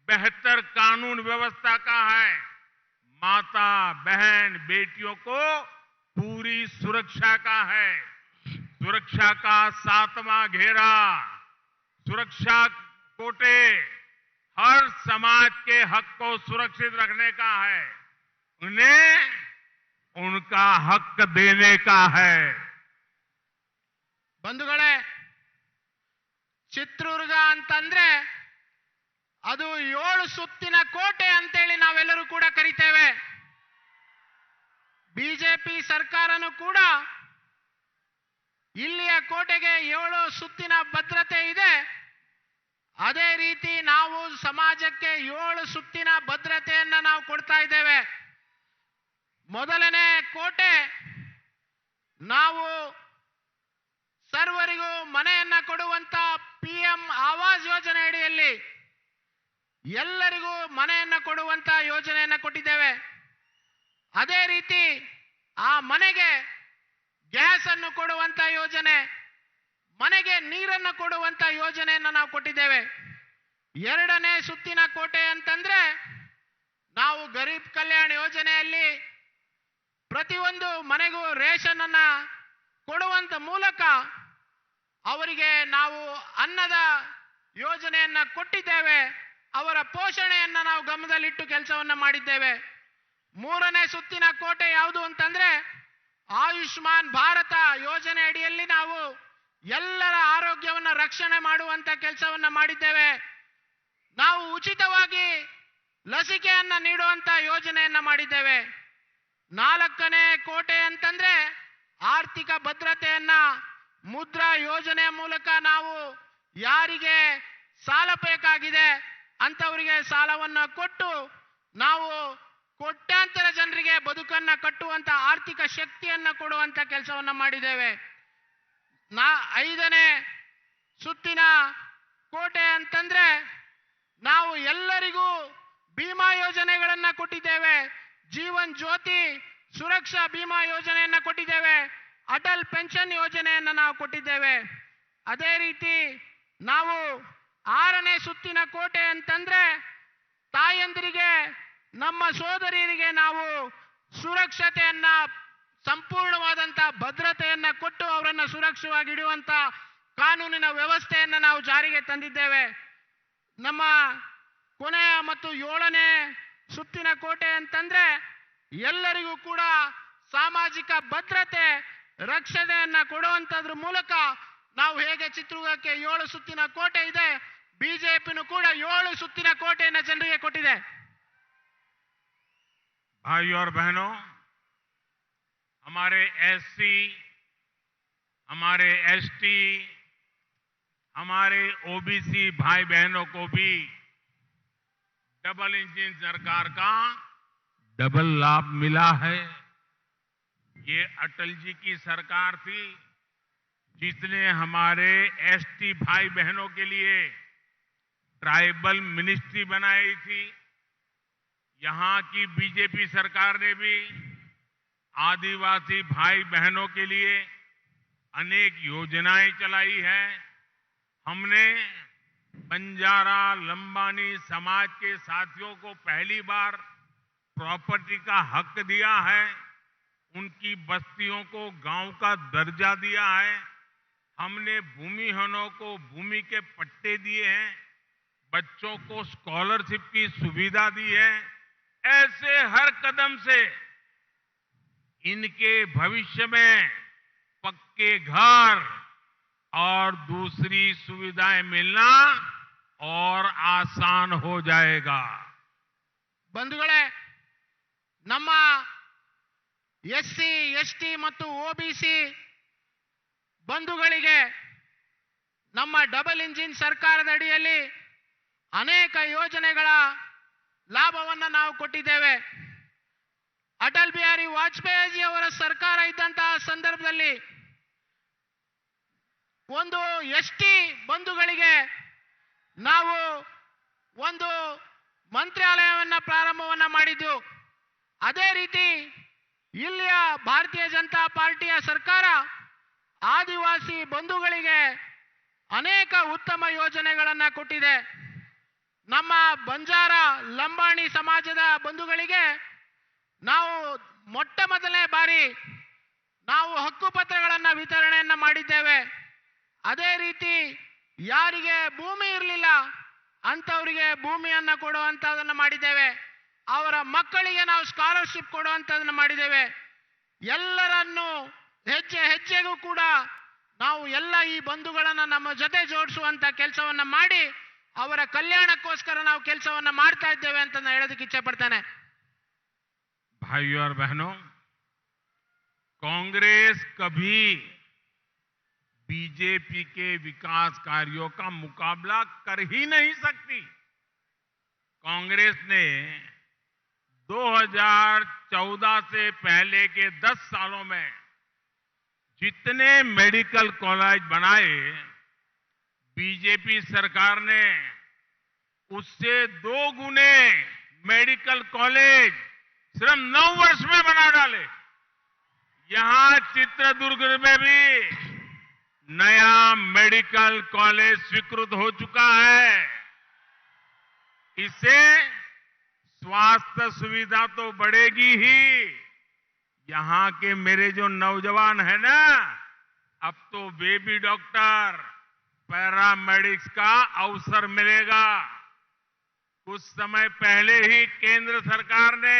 बेहतर कानून व्यवस्था का है. माता बहन बेटियों को पूरी सुरक्षा का है. सुरक्षा का 7वां घेरा सुरक्षा कोटे हर समाज के हक को सुरक्षित रखने का है, उन्हें उनका हक देने का है. ಬಂಧುಗಳೇ, ಚಿತ್ರದುರ್ಗ ಅಂತಂದ್ರೆ ಅದು 7 ಸುತ್ತಿನ ಕೋಟೆ ಅಂತೇಳಿ ನಾವೆಲ್ಲರೂ ಕೂಡ ಕರಿತೇವೆ. ಬಿಜೆಪಿ ಸರ್ಕಾರನೂ ಕೂಡ ಇಲ್ಲಿಯ ಕೋಟೆಗೆ 7 ಸುತ್ತಿನ ಭದ್ರತೆ ಇದೆ. ಅದೇ ರೀತಿ ನಾವು ಸಮಾಜಕ್ಕೆ 7 ಸುತ್ತಿನ ಭದ್ರತೆಯನ್ನ ನಾವು ಕೊಡ್ತಾ ಇದ್ದೇವೆ. ಮೊದಲನೇ ಕೋಟೆ, ನಾವು ಸರ್ವರಿಗೂ ಮನೆಯನ್ನ ಕೊಡುವಂತ ಪಿಎಂ ಆವಾಸ್ ಯೋಜನೆ ಅಡಿಯಲ್ಲಿ ಎಲ್ಲರಿಗೂ ಮನೆಯನ್ನ ಕೊಡುವಂತ ಯೋಜನೆಯನ್ನ ಕೊಟ್ಟಿದ್ದೇವೆ. ಅದೇ ರೀತಿ ಆ ಮನೆಗೆ ಗ್ಯಾಸ್ ಅನ್ನು ಕೊಡುವಂತ ಯೋಜನೆ, ಮನೆಗೆ ನೀರನ್ನು ಕೊಡುವಂತ ಯೋಜನೆಯನ್ನು ನಾವು ಕೊಟ್ಟಿದ್ದೇವೆ. ಎರಡನೇ ಸುತ್ತಿನ ಕೋಟೆ ಅಂತಂದ್ರೆ ನಾವು ಗರೀಬ್ ಕಲ್ಯಾಣ ಯೋಜನೆಯಲ್ಲಿ ಪ್ರತಿಯೊಂದು ಮನೆಗೂ ರೇಷನ್ ಅನ್ನ ಕೊಡುವಂತ ಮೂಲಕ ಅವರಿಗೆ ನಾವು ಅನ್ನದ ಯೋಜನೆಯನ್ನ ಕೊಟ್ಟಿದ್ದೇವೆ. ಅವರ ಪೋಷಣೆಯನ್ನ ನಾವು ಗಮನದಲ್ಲಿಟ್ಟು ಕೆಲಸವನ್ನ ಮಾಡಿದ್ದೇವೆ. ಮೂರನೇ ಸುತ್ತಿನ ಕೋಟೆ ಯಾವುದು ಅಂತಂದ್ರೆ ಆಯುಷ್ಮಾನ್ ಭಾರತ ಯೋಜನೆ ಅಡಿಯಲ್ಲಿ ನಾವು ಎಲ್ಲರ ಆರೋಗ್ಯವನ್ನ ರಕ್ಷಣೆ ಮಾಡುವಂತ ಕೆಲಸವನ್ನ ಮಾಡಿದ್ದೇವೆ. ನಾವು ಉಚಿತವಾಗಿ ಲಸಿಕೆಯನ್ನ ನೀಡುವಂತ ಯೋಜನೆಯನ್ನ ಮಾಡಿದ್ದೇವೆ. ನಾಲ್ಕನೇ ಕೋಟೆ ಅಂತಂದ್ರೆ ಆರ್ಥಿಕ ಭದ್ರತೆಯನ್ನ ಮುದ್ರಾ ಯೋಜನೆಯ ಮೂಲಕ ನಾವು ಯಾರಿಗೆ ಸಾಲ ಬೇಕಾಗಿದೆ ಅಂತವರಿಗೆ ಸಾಲವನ್ನ ಕೊಟ್ಟು ನಾವು ಕೋಟ್ಯಾಂತರ ಜನರಿಗೆ ಬದುಕನ್ನ ಕಟ್ಟುವಂತ ಆರ್ಥಿಕ ಶಕ್ತಿಯನ್ನ ಕೊಡುವಂತ ಕೆಲಸವನ್ನ ಮಾಡಿದ್ದೇವೆ. ಐದನೇ ಸುತ್ತಿನ ಕೋಟೆ ಅಂತಂದ್ರೆ ನಾವು ಎಲ್ಲರಿಗೂ ಭೀಮಾ ಯೋಜನೆಗಳನ್ನ ಕೊಟ್ಟಿದ್ದೇವೆ. ಜೀವನ್ ಜ್ಯೋತಿ ಸುರಕ್ಷಾ ಭೀಮಾ ಯೋಜನೆಯನ್ನ ಕೊಟ್ಟಿದ್ದೇವೆ. ಅಟಲ್ ಪೆನ್ಷನ್ ಯೋಜನೆಯನ್ನ ನಾವು ಕೊಟ್ಟಿದ್ದೇವೆ. ಅದೇ ರೀತಿ ನಾವು ಆರನೇ ಸುತ್ತಿನ ಕೋಟೆ ಅಂತಂದ್ರೆ ತಾಯಂದಿರಿಗೆ, ನಮ್ಮ ಸೋದರಿಯರಿಗೆ ನಾವು ಸುರಕ್ಷತೆಯನ್ನ, ಸಂಪೂರ್ಣವಾದಂತ ಭದ್ರತೆಯನ್ನ ಕೊಟ್ಟು ಅವರನ್ನ ಸುರಕ್ಷಿತವಾಗಿ ಇಡುವಂತ ಕಾನೂನಿನ ವ್ಯವಸ್ಥೆಯನ್ನು ನಾವು ಜಾರಿಗೆ ತಂದಿದ್ದೇವೆ. ನಮ್ಮ ಕೊನೆಯ ಮತ್ತು 7ನೇ ಸುತ್ತಿನ ಕೋಟೆ ಅಂತಂದ್ರೆ ಎಲ್ಲರಿಗೂ ಕೂಡ ಸಾಮಾಜಿಕ ಭದ್ರತೆ ರಕ್ಷಣೆಯನ್ನ ಕೊಡುವಂತದ್ರ ಮೂಲಕ ನಾವು ಹೇಗೆ ಚಿತ್ರದುರ್ಗಕ್ಕೆ 7 ಸುತ್ತಿನ ಕೋಟೆ ಇದೆ, ಬಿಜೆಪಿನೂ ಕೂಡ 7 ಸುತ್ತಿನ ಕೋಟೆಯನ್ನು ಜನರಿಗೆ ಕೊಟ್ಟಿದೆ. भाई और बहनों, हमारे एससी, हमारे एसटी, हमारे ओबीसी भाई बहनों को भी डबल इंजन सरकार का डबल लाभ मिला है. ये अटल जी की सरकार थी जिसने हमारे एसटी भाई बहनों के लिए ट्राइबल मिनिस्ट्री बनाई थी. यहाँ की बीजेपी सरकार ने भी आदिवासी भाई बहनों के लिए अनेक योजनाएं चलाई है. हमने बंजारा लंबानी समाज के साथियों को पहली बार प्रॉपर्टी का हक दिया है. उनकी बस्तियों को गांव का दर्जा दिया है. हमने भूमिहीनों को भूमि के पट्टे दिए हैं. बच्चों को स्कॉलरशिप की सुविधा दी है. ऐसे हर कदम से इनके भविष्य में पक्के घर और दूसरी सुविधाएं मिलना और आसान हो जाएगा. ಬಂಧುಗಳೇ, ನಮ್ಮ ಎಸ್ಸಿ ಎಸ್ಟಿ ಮತ್ತು ಒಬಿಸಿ ಬಂಧುಗಳಿಗೆ ನಮ್ಮ ಡಬಲ್ ಇಂಜಿನ್ ಸರ್ಕಾರದ ಅಡಿಯಲ್ಲಿ ಅನೇಕ ಯೋಜನೆಗಳ ಲಾಭವನ್ನು ನಾವು ಕೊಟ್ಟಿದ್ದೇವೆ. ಅಟಲ್ ಬಿಹಾರಿ ವಾಜಪೇಯಿ ಅವರ ಸರ್ಕಾರ ಇದ್ದಂತಹ ಸಂದರ್ಭದಲ್ಲಿ ಒಂದು ಎಸ್ಟಿ ಬಂಧುಗಳಿಗೆ ನಾವು ಒಂದು ಮಂತ್ರಾಲಯವನ್ನು ಪ್ರಾರಂಭವನ್ನ ಮಾಡಿದ್ದು. ಅದೇ ರೀತಿ ಇಲ್ಲಿಯ ಭಾರತೀಯ ಜನತಾ ಪಾರ್ಟಿಯ ಸರ್ಕಾರ ಆದಿವಾಸಿ ಬಂಧುಗಳಿಗೆ ಅನೇಕ ಉತ್ತಮ ಯೋಜನೆಗಳನ್ನು ಕೊಟ್ಟಿದೆ. ನಮ್ಮ ಬಂಜಾರ ಲಂಬಾಣಿ ಸಮಾಜದ ಬಂಧುಗಳಿಗೆ ನಾವು ಮೊಟ್ಟ ಮೊದಲನೇ ಬಾರಿ ನಾವು ಹಕ್ಕುಪತ್ರಗಳನ್ನು ವಿತರಣೆಯನ್ನ ಮಾಡಿದ್ದೇವೆ. ಅದೇ ರೀತಿ ಯಾರಿಗೆ ಭೂಮಿ ಇರಲಿಲ್ಲ ಅಂತವರಿಗೆ ಭೂಮಿಯನ್ನ ಕೊಡುವಂತದನ್ನು ಮಾಡಿದ್ದೇವೆ. ಅವರ ಮಕ್ಕಳಿಗೆ ನಾವು ಸ್ಕಾಲರ್ಶಿಪ್ ಕೊಡುವಂತದನ್ನು ಮಾಡಿದ್ದೇವೆ. ಎಲ್ಲರನ್ನು ಹೆಜ್ಜೆ ಹೆಜ್ಜೆಗೂ ಕೂಡ ನಾವು ಎಲ್ಲ ಈ ಬಂಧುಗಳನ್ನ ನಮ್ಮ ಜೊತೆ ಜೋಡಿಸುವಂತ ಕೆಲಸವನ್ನ ಮಾಡಿ ಅವರ ಕಲ್ಯಾಣಕ್ಕೋಸ್ಕರ ನಾವು ಕೆಲಸವನ್ನ ಮಾಡ್ತಾ ಇದ್ದೇವೆ ಅಂತ ನಾನು ಹೇಳೋದಕ್ಕೆ ಇಚ್ಛೆ ಪಡ್ತೇನೆ. भाइयों और बहनों, कांग्रेस कभी बीजेपी के विकास कार्यों का मुकाबला कर ही नहीं सकती. कांग्रेस ने 2014 से पहले के 10 सालों में जितने मेडिकल कॉलेज बनाए, बीजेपी सरकार ने उससे 2 गुने मेडिकल कॉलेज सिर्फ 9 वर्ष में बना डाले. यहां चित्रदुर्ग में भी नया मेडिकल कॉलेज स्वीकृत हो चुका है. इससे स्वास्थ्य सुविधा तो बढ़ेगी ही. यहां के मेरे जो नौजवान है ना, अब तो बेबी डॉक्टर, पैरामेडिक्स का अवसर मिलेगा. कुछ समय पहले ही केंद्र सरकार ने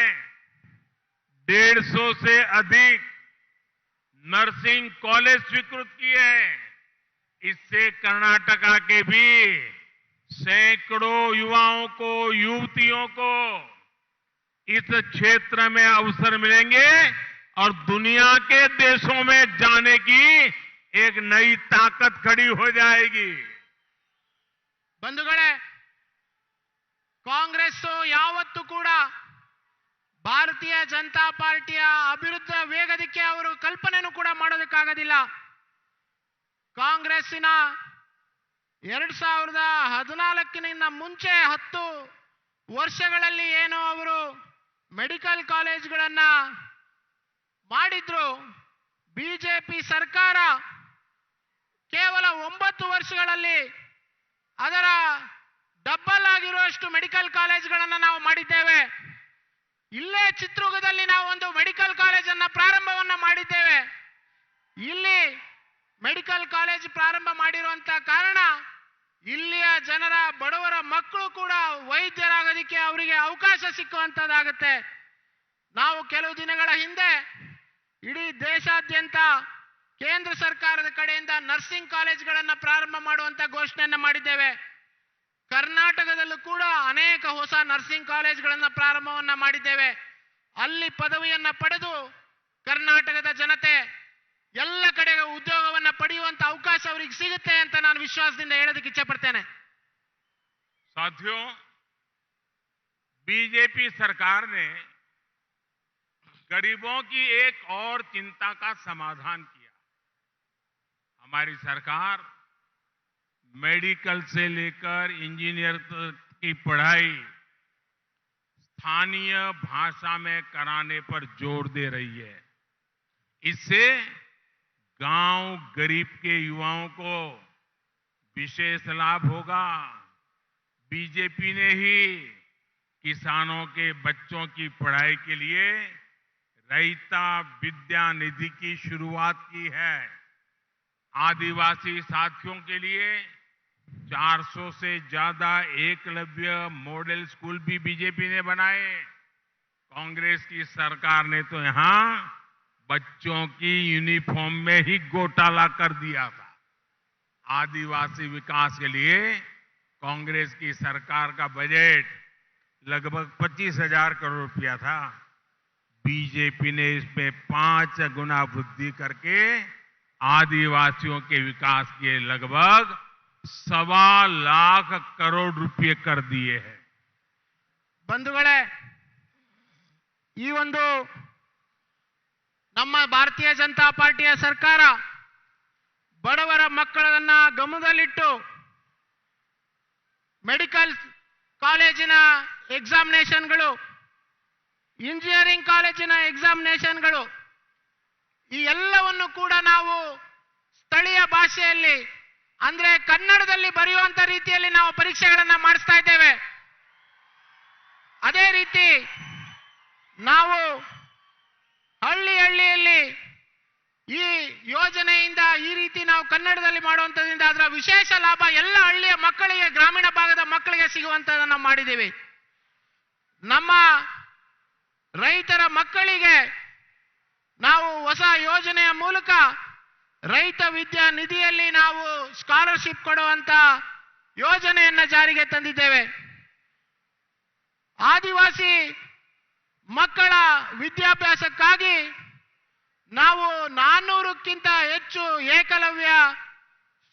150 से अधिक नर्सिंग कॉलेज स्वीकृत किए हैं. इससे कर्नाटका के भी सैकड़ों युवाओं को, युवतियों को इस क्षेत्र में अवसर मिलेंगे और दुनिया के देशों में जाने की एक नई ताकत खड़ी हो जाएगी. ಬಂಧುಗಳೇ, ಕಾಂಗ್ರೆಸ್ ಯಾವತ್ತೂ ಕೂಡ ಭಾರತೀಯ ಜನತಾ ಪಾರ್ಟಿಯ ಅಭಿವೃದ್ಧ ವೇಗದಕ್ಕೆ ಅವರು ಕಲ್ಪನೆನೂ ಕೂಡ ಮಾಡೋದಕ್ಕಾಗೋದಿಲ್ಲ. ಕಾಂಗ್ರೆಸ್ಸಿನ 2014ನಿಂದ ಮುಂಚೆ 10 ವರ್ಷಗಳಲ್ಲಿ ಏನು ಅವರು ಮೆಡಿಕಲ್ ಕಾಲೇಜ್ಗಳನ್ನ ಮಾಡಿದ್ರು, ಬಿಜೆಪಿ ಸರ್ಕಾರ ಕೇವಲ 9 ವರ್ಷಗಳಲ್ಲಿ ಅದರ ಡಬಲ್ ಆಗಿರುವಷ್ಟು ಮೆಡಿಕಲ್ ಕಾಲೇಜ್ಗಳನ್ನು ನಾವು ಮಾಡಿದ್ದೇವೆ. ಇಲ್ಲೇ ಚಿತ್ರದುರ್ಗದಲ್ಲಿ ನಾವು ಒಂದು ಮೆಡಿಕಲ್ ಕಾಲೇಜನ್ನು ಪ್ರಾರಂಭವನ್ನ ಮಾಡಿದ್ದೇವೆ. ಇಲ್ಲಿ ಮೆಡಿಕಲ್ ಕಾಲೇಜ್ ಪ್ರಾರಂಭ ಮಾಡಿರುವಂತ ಕಾರಣ ಇಲ್ಲಿಯ ಜನರ ಬಡವರ ಮಕ್ಕಳು ಕೂಡ ವೈದ್ಯರಾಗೋದಕ್ಕೆ ಅವರಿಗೆ ಅವಕಾಶ ಸಿಕ್ಕುವಂತದ್ದಾಗುತ್ತೆ. ನಾವು ಕೆಲವು ದಿನಗಳ ಹಿಂದೆ ಇಡೀ ದೇಶಾದ್ಯಂತ ಕೇಂದ್ರ ಸರ್ಕಾರದ ಕಡೆಯಿಂದ ನರ್ಸಿಂಗ್ ಕಾಲೇಜ್ಗಳನ್ನು ಪ್ರಾರಂಭ ಮಾಡುವಂತ ಘೋಷಣೆಯನ್ನು ಮಾಡಿದ್ದೇವೆ. ಕರ್ನಾಟಕದಲ್ಲೂ ಕೂಡ ಅನೇಕ ಹೊಸ ನರ್ಸಿಂಗ್ ಕಾಲೇಜ್ಗಳನ್ನು ಪ್ರಾರಂಭವನ್ನ ಮಾಡಿದ್ದೇವೆ. ಅಲ್ಲಿ ಪದವಿಯನ್ನ ಪಡೆದು ಕರ್ನಾಟಕದ ಜನತೆ ಎಲ್ಲ ಕಡೆಗೆ ಉದ್ಯೋಗವನ್ನ ಪಡೆಯುವಂತ ಅವಕಾಶ ಅವರಿಗೆ ಸಿಗುತ್ತೆ ಅಂತ ನಾನು ವಿಶ್ವಾಸದಿಂದ ಹೇಳೋದಕ್ಕೆ ಇಚ್ಛೆ ಪಡ್ತೇನೆ. साथियों, बीजेपी सरकार ने गरीबों की एक और चिंता का समाधान किया. हमारी सरकार मेडिकल से लेकर इंजीनियर की पढ़ाई स्थानीय भाषा में कराने पर जोर दे रही है. इससे गांव गरीब के युवाओं को विशेष लाभ होगा. बीजेपी ने ही किसानों के बच्चों की पढ़ाई के लिए रैता विद्या निधि की शुरुआत की है. आदिवासी साथियों के लिए 400 से ज्यादा एकलव्य मॉडल स्कूल भी बीजेपी ने बनाए. कांग्रेस की सरकार ने तो यहां बच्चों की यूनिफॉर्म में ही घोटाला कर दिया था. आदिवासी विकास के लिए कांग्रेस की सरकार का बजट लगभग 25,000 करोड़ रुपया था. बीजेपी ने इसमें 5 गुना वृद्धि करके आदिवासियों के विकास के लगभग 1.25 लाख करोड़ रुपये कर दिए हैं. ಬಂಧುಗಳೇ, ಈ ಒಂದು ನಮ್ಮ ಭಾರತೀಯ ಜನತಾ ಪಾರ್ಟಿಯ ಸರ್ಕಾರ ಬಡವರ ಮಕ್ಕಳನ್ನ ಗಮನದಲ್ಲಿಟ್ಟು ಮೆಡಿಕಲ್ ಕಾಲೇಜಿನ ಎಕ್ಸಾಮಿನೇಷನ್ಗಳು, ಇಂಜಿನಿಯರಿಂಗ್ ಕಾಲೇಜಿನ ಎಕ್ಸಾಮಿನೇಷನ್ಗಳು ಈ ಎಲ್ಲವನ್ನು ಕೂಡ ನಾವು ಸ್ಥಳೀಯ ಭಾಷೆಯಲ್ಲಿ ಅಂದ್ರೆ ಕನ್ನಡದಲ್ಲಿ ಬರೆಯುವಂತ ರೀತಿಯಲ್ಲಿ ನಾವು ಪರೀಕ್ಷೆಗಳನ್ನ ಮಾಡಿಸ್ತಾ ಇದ್ದೇವೆ. ಅದೇ ರೀತಿ ನಾವು ಹಳ್ಳಿಯಲ್ಲಿ ಈ ಯೋಜನೆಯಿಂದ ಈ ರೀತಿ ನಾವು ಕನ್ನಡದಲ್ಲಿ ಮಾಡುವಂತದ್ರಿಂದ ಅದರ ವಿಶೇಷ ಲಾಭ ಎಲ್ಲ ಹಳ್ಳಿಯ ಮಕ್ಕಳಿಗೆ, ಗ್ರಾಮೀಣ ಭಾಗದ ಮಕ್ಕಳಿಗೆ ಸಿಗುವಂತದನ್ನ ಮಾಡಿದ್ದೀವಿ. ನಮ್ಮ ರೈತರ ಮಕ್ಕಳಿಗೆ ನಾವು ಹೊಸ ಯೋಜನೆಯ ಮೂಲಕ ರೈತ ವಿದ್ಯಾ ನಿಧಿಯಲ್ಲಿ ನಾವು ಸ್ಕಾಲರ್ಶಿಪ್ ಕೊಡುವಂತ ಯೋಜನೆಯನ್ನ ಜಾರಿಗೆ ತಂದಿದ್ದೇವೆ. ಆದಿವಾಸಿ ಮಕ್ಕಳ ವಿದ್ಯಾಭ್ಯಾಸಕ್ಕಾಗಿ ನಾವು 400ಕ್ಕಿಂತ ಹೆಚ್ಚು ಏಕಲವ್ಯ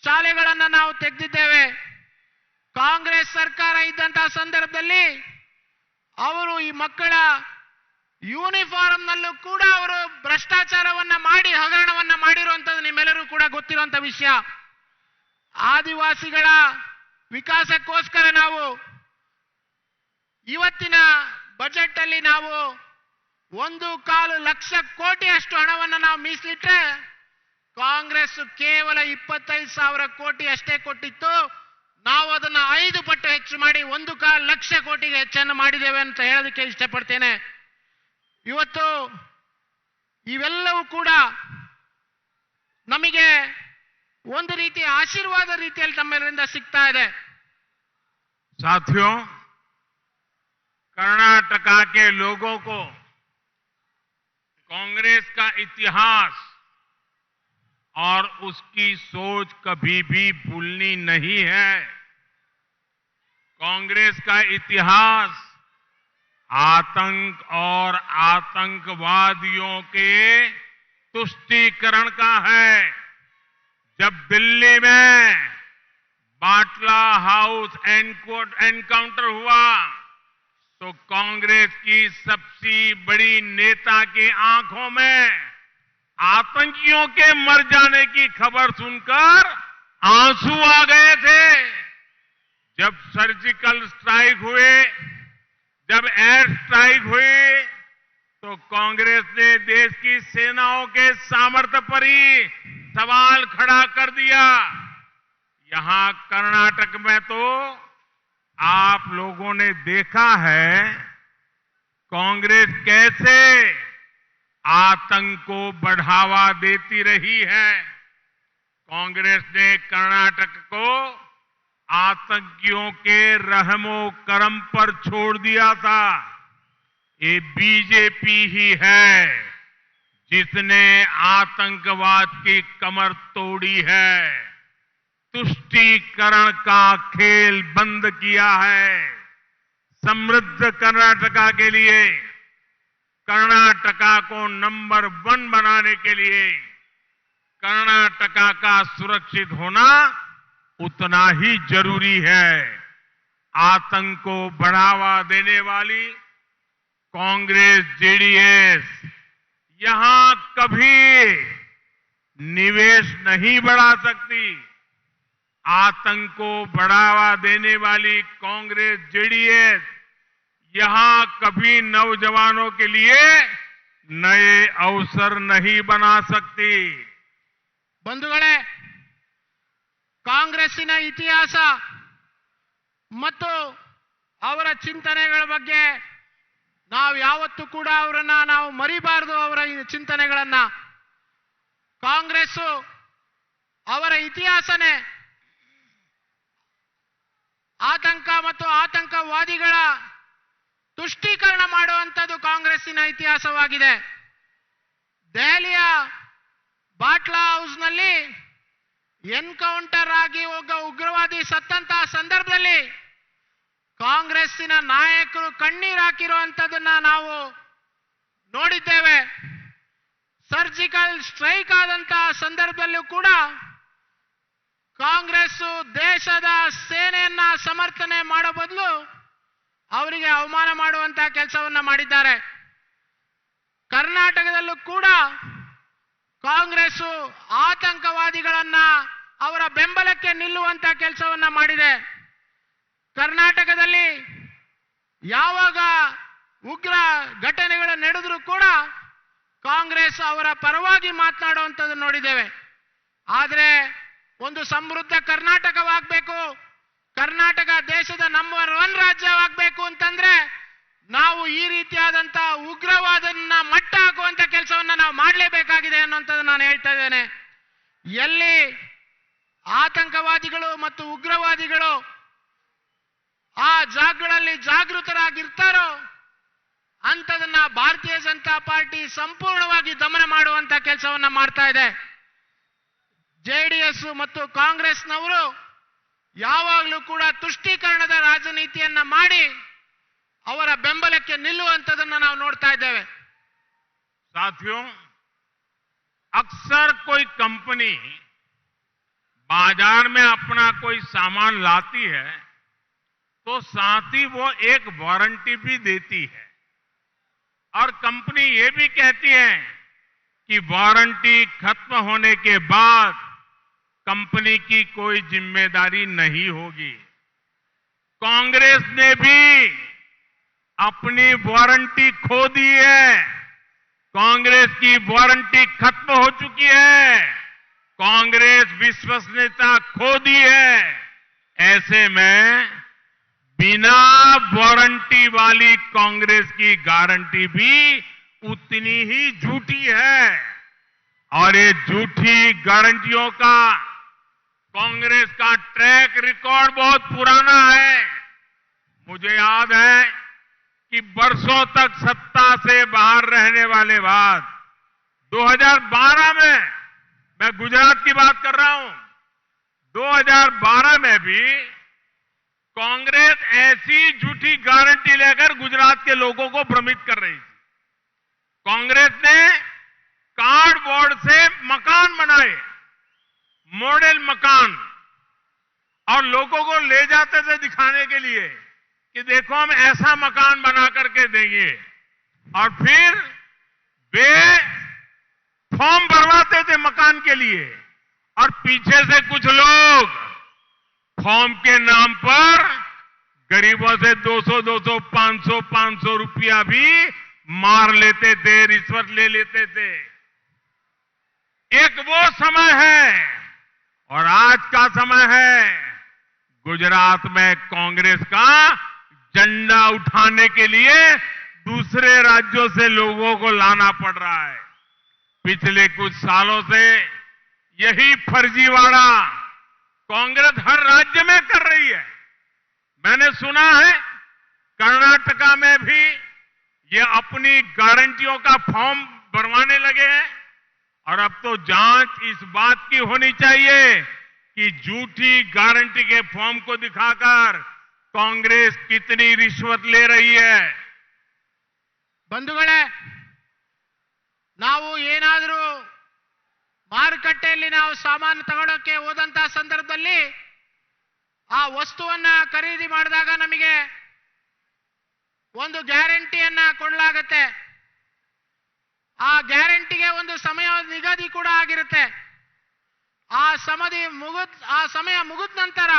ಶಾಲೆಗಳನ್ನು ನಾವು ತೆಗೆದಿದ್ದೇವೆ. ಕಾಂಗ್ರೆಸ್ ಸರ್ಕಾರ ಇದ್ದಂತಹ ಸಂದರ್ಭದಲ್ಲಿ ಅವರು ಈ ಮಕ್ಕಳ ಯೂನಿಫಾರ್ಮ್ನಲ್ಲೂ ಕೂಡ ಅವರು ಭ್ರಷ್ಟಾಚಾರವನ್ನ ಮಾಡಿ ಹಗರಣವನ್ನ ಮಾಡಿರುವಂತದ್ದು ನಿಮ್ಮೆಲ್ಲರೂ ಕೂಡ ಗೊತ್ತಿರುವಂತ ವಿಷಯ. ಆದಿವಾಸಿಗಳ ವಿಕಾಸಕ್ಕೋಸ್ಕರ ನಾವು ಇವತ್ತಿನ ಬಜೆಟ್ ಅಲ್ಲಿ ನಾವು 1.25 ಲಕ್ಷ ಕೋಟಿಯಷ್ಟು ಹಣವನ್ನು ನಾವು ಮೀಸಲಿಟ್ಟರೆ ಕಾಂಗ್ರೆಸ್ ಕೇವಲ 25,000 ಕೋಟಿ ಅಷ್ಟೇ ಕೊಟ್ಟಿತ್ತು. ನಾವು ಅದನ್ನ 5 ಪಟ್ಟು ಹೆಚ್ಚು ಮಾಡಿ 1.25 ಲಕ್ಷ ಕೋಟಿಗೆ ಹೆಚ್ಚನ್ನು ಮಾಡಿದ್ದೇವೆ ಅಂತ ಹೇಳೋದಕ್ಕೆ ಇಷ್ಟಪಡ್ತೇನೆ. ಇವತ್ತು ಇವೆಲ್ಲವೂ ಕೂಡ ನಮಗೆ ಒಂದು ರೀತಿ ಆಶೀರ್ವಾದ ರೀತಿಯಲ್ಲಿ ತಮ್ಮೆಲ್ಲರಿಂದ ಸಿಗ್ತಾ ಇದೆ. साथियों, कर्नाटका के लोगों को कांग्रेस का इतिहास और उसकी सोच कभी भी भूलनी नहीं है. कांग्रेस का इतिहास आतंक और आतंकवादियों के तुष्टीकरण का है. जब दिल्ली में बाटला हाउस एनकाउंटर हुआ तो कांग्रेस की सबसे बड़ी नेता की आंखों में आतंकियों के मर जाने की खबर सुनकर आंसू आ गए थे. जब सर्जिकल स्ट्राइक हुए, जब एयर स्ट्राइक हुई तो कांग्रेस ने देश की सेनाओं के सामर्थ्य पर ही सवाल खड़ा कर दिया. यहां कर्नाटक में तो आप लोगों ने देखा है कांग्रेस कैसे आतंक को बढ़ावा देती रही है. कांग्रेस ने कर्नाटक को आतंकियों के रहमो करम पर छोड़ दिया था। ये बीजेपी ही है जिसने आतंकवाद की कमर तोड़ी है, तुष्टीकरण का खेल बंद किया है। समृद्ध कर्नाटका के लिए, कर्नाटका को नंबर 1 बनाने के लिए कर्नाटका का सुरक्षित होना उतना ही जरूरी है। आतंक को बढ़ावा देने वाली कांग्रेस, जेडीएस यहां कभी निवेश नहीं बढ़ा सकती। आतंक को बढ़ावा देने वाली कांग्रेस, जेडीएस यहां कभी नौजवानों के लिए नए अवसर नहीं बना सकती। ಬಂಧುಗಳೇ, ಕಾಂಗ್ರೆಸ್ಸಿನ ಇತಿಹಾಸ ಮತ್ತು ಅವರ ಚಿಂತನೆಗಳ ಬಗ್ಗೆ ನಾವು ಯಾವತ್ತೂ ಕೂಡ ಅವರನ್ನ ನಾವು ಮರಿಬಾರದು. ಅವರ ಚಿಂತನೆಗಳನ್ನ, ಕಾಂಗ್ರೆಸ್ ಅವರ ಇತಿಹಾಸನೇ ಆತಂಕ ಮತ್ತು ಆತಂಕವಾದಿಗಳ ತುಷ್ಟೀಕರಣ ಮಾಡುವಂಥದ್ದು ಕಾಂಗ್ರೆಸ್ಸಿನ ಇತಿಹಾಸವಾಗಿದೆ. ದೆಹಲಿಯ ಬಾಟ್ಲಾ ಹೌಸ್ನಲ್ಲಿ ಎನ್ಕೌಂಟರ್ ಆಗಿ ಒಬ್ಬ ಉಗ್ರವಾದಿ ಸತ್ತಂತಹ ಸಂದರ್ಭದಲ್ಲಿ ಕಾಂಗ್ರೆಸ್ಸಿನ ನಾಯಕರು ಕಣ್ಣೀರು ಹಾಕಿರುವಂಥದ್ದನ್ನ ನಾವು ನೋಡಿದ್ದೇವೆ. ಸರ್ಜಿಕಲ್ ಸ್ಟ್ರೈಕ್ ಆದಂತಹ ಸಂದರ್ಭದಲ್ಲೂ ಕೂಡ ಕಾಂಗ್ರೆಸ್ ದೇಶದ ಸೇನೆಯನ್ನ ಸಮರ್ಥನೆ ಮಾಡೋ ಬದಲು ಅವರಿಗೆ ಅವಮಾನ ಮಾಡುವಂತಹ ಕೆಲಸವನ್ನ ಮಾಡಿದ್ದಾರೆ. ಕರ್ನಾಟಕದಲ್ಲೂ ಕೂಡ ಕಾಂಗ್ರೆಸ್ ಆತಂಕವಾದಿಗಳನ್ನ ಅವರ ಬೆಂಬಲಕ್ಕೆ ನಿಲ್ಲುವಂತ ಕೆಲಸವನ್ನ ಮಾಡಿದೆ. ಕರ್ನಾಟಕದಲ್ಲಿ ಯಾವಾಗ ಉಗ್ರ ಘಟನೆಗಳು ನಡೆದರೂ ಕೂಡ ಕಾಂಗ್ರೆಸ್ ಅವರ ಪರವಾಗಿ ಮಾತನಾಡುವಂಥದ್ದು ನೋಡಿದ್ದೇವೆ. ಆದರೆ ಒಂದು ಸಮೃದ್ಧ ಕರ್ನಾಟಕವಾಗಬೇಕು, ಕರ್ನಾಟಕ ದೇಶದ ನಂಬರ್ 1 ರಾಜ್ಯವಾಗಬೇಕು ಅಂತಂದ್ರೆ ನಾವು ಈ ರೀತಿಯಾದಂತಹ ಉಗ್ರವಾದನ್ನ ಮಟ್ಟ ಹಾಕುವಂತ ಕೆಲಸವನ್ನ ನಾವು ಮಾಡಲೇಬೇಕಾಗಿದೆ ಅನ್ನುವಂಥದ್ದು ನಾನು ಹೇಳ್ತಾ ಇದ್ದೇನೆ. ಎಲ್ಲಿ ಆತಂಕವಾದಿಗಳು ಮತ್ತು ಉಗ್ರವಾದಿಗಳು ಆ ಜಾಗಗಳಲ್ಲಿ ಜಾಗೃತರಾಗಿರ್ತಾರೋ ಅಂತದನ್ನ ಭಾರತೀಯ ಜನತಾ ಪಾರ್ಟಿ ಸಂಪೂರ್ಣವಾಗಿ ದಮನ ಮಾಡುವಂತ ಕೆಲಸವನ್ನ ಮಾಡ್ತಾ ಇದೆ. ಜೆಡಿಎಸ್ ಮತ್ತು ಕಾಂಗ್ರೆಸ್ನವರು ಯಾವಾಗಲೂ ಕೂಡ ತುಷ್ಟೀಕರಣದ ರಾಜನೀತಿಯನ್ನ ಮಾಡಿ ಅವರ ಬೆಂಬಲಕ್ಕೆ ನಿಲ್ಲುವಂತದನ್ನ ನಾವು ನೋಡ್ತಾ ಇದ್ದೇವೆ. साथियों, अक्सर कोई कंपनी बाजार में अपना कोई सामान लाती है तो साथ ही वो एक वारंटी भी देती है और कंपनी ये भी कहती है कि वारंटी खत्म होने के बाद कंपनी की कोई जिम्मेदारी नहीं होगी। कांग्रेस ने भी अपनी वारंटी खो दी है। कांग्रेस की वारंटी खत्म हो चुकी है। कांग्रेस विश्वसनीयता खो दी है। ऐसे में बिना वारंटी वाली कांग्रेस की गारंटी भी उतनी ही झूठी है और ये झूठी गारंटियों का कांग्रेस का ट्रैक रिकॉर्ड बहुत पुराना है। मुझे याद है कि वर्षों तक सत्ता से बाहर रहने वाले बाद 2012 में, मैं गुजरात की बात कर रहा हूं, 2012 में भी कांग्रेस ऐसी झूठी गारंटी लेकर गुजरात के लोगों को भ्रमित कर रही थी। कांग्रेस ने कार्डबोर्ड से मकान बनाए, मॉडल मकान, और लोगों को ले जाते थे दिखाने के लिए कि देखो हम ऐसा मकान बना करके देंगे, और फिर वे फॉर्म भरवाते थे मकान के लिए और पीछे से कुछ लोग फॉर्म के नाम पर गरीबों से 200, 500 रुपया भी मार लेते थे, रिश्वत ले लेते थे। एक वो समय है और आज का समय है। गुजरात में कांग्रेस का झंडा उठाने के लिए दूसरे राज्यों से लोगों को लाना पड़ रहा है। पिछले कुछ सालों से यही फर्जीवाड़ा कांग्रेस हर राज्य में कर रही है। मैंने सुना है कर्नाटका में भी ये अपनी गारंटियों का फॉर्म भरवाने लगे हैं और अब तो जांच इस बात की होनी चाहिए कि झूठी गारंटी के फॉर्म को दिखाकर कांग्रेस कितनी रिश्वत ले रही है। ಬಂಧುಗಳೇ, ನಾವು ಏನಾದರೂ ಮಾರುಕಟ್ಟೆಯಲ್ಲಿ ನಾವು ಸಾಮಾನು ತಗೊಳ್ಳೋಕೆ ಹೋದಂತ ಸಂದರ್ಭದಲ್ಲಿ ಆ ವಸ್ತುವನ್ನ ಖರೀದಿ ಮಾಡಿದಾಗ ನಮಗೆ ಒಂದು ಗ್ಯಾರಂಟಿಯನ್ನ ಕೊಡಲಾಗುತ್ತೆ. ಆ ಗ್ಯಾರಂಟಿಗೆ ಒಂದು ಸಮಯ ನಿಗದಿ ಕೂಡ ಆಗಿರುತ್ತೆ. ಆ ಸಮಯ ಮುಗಿದ ನಂತರ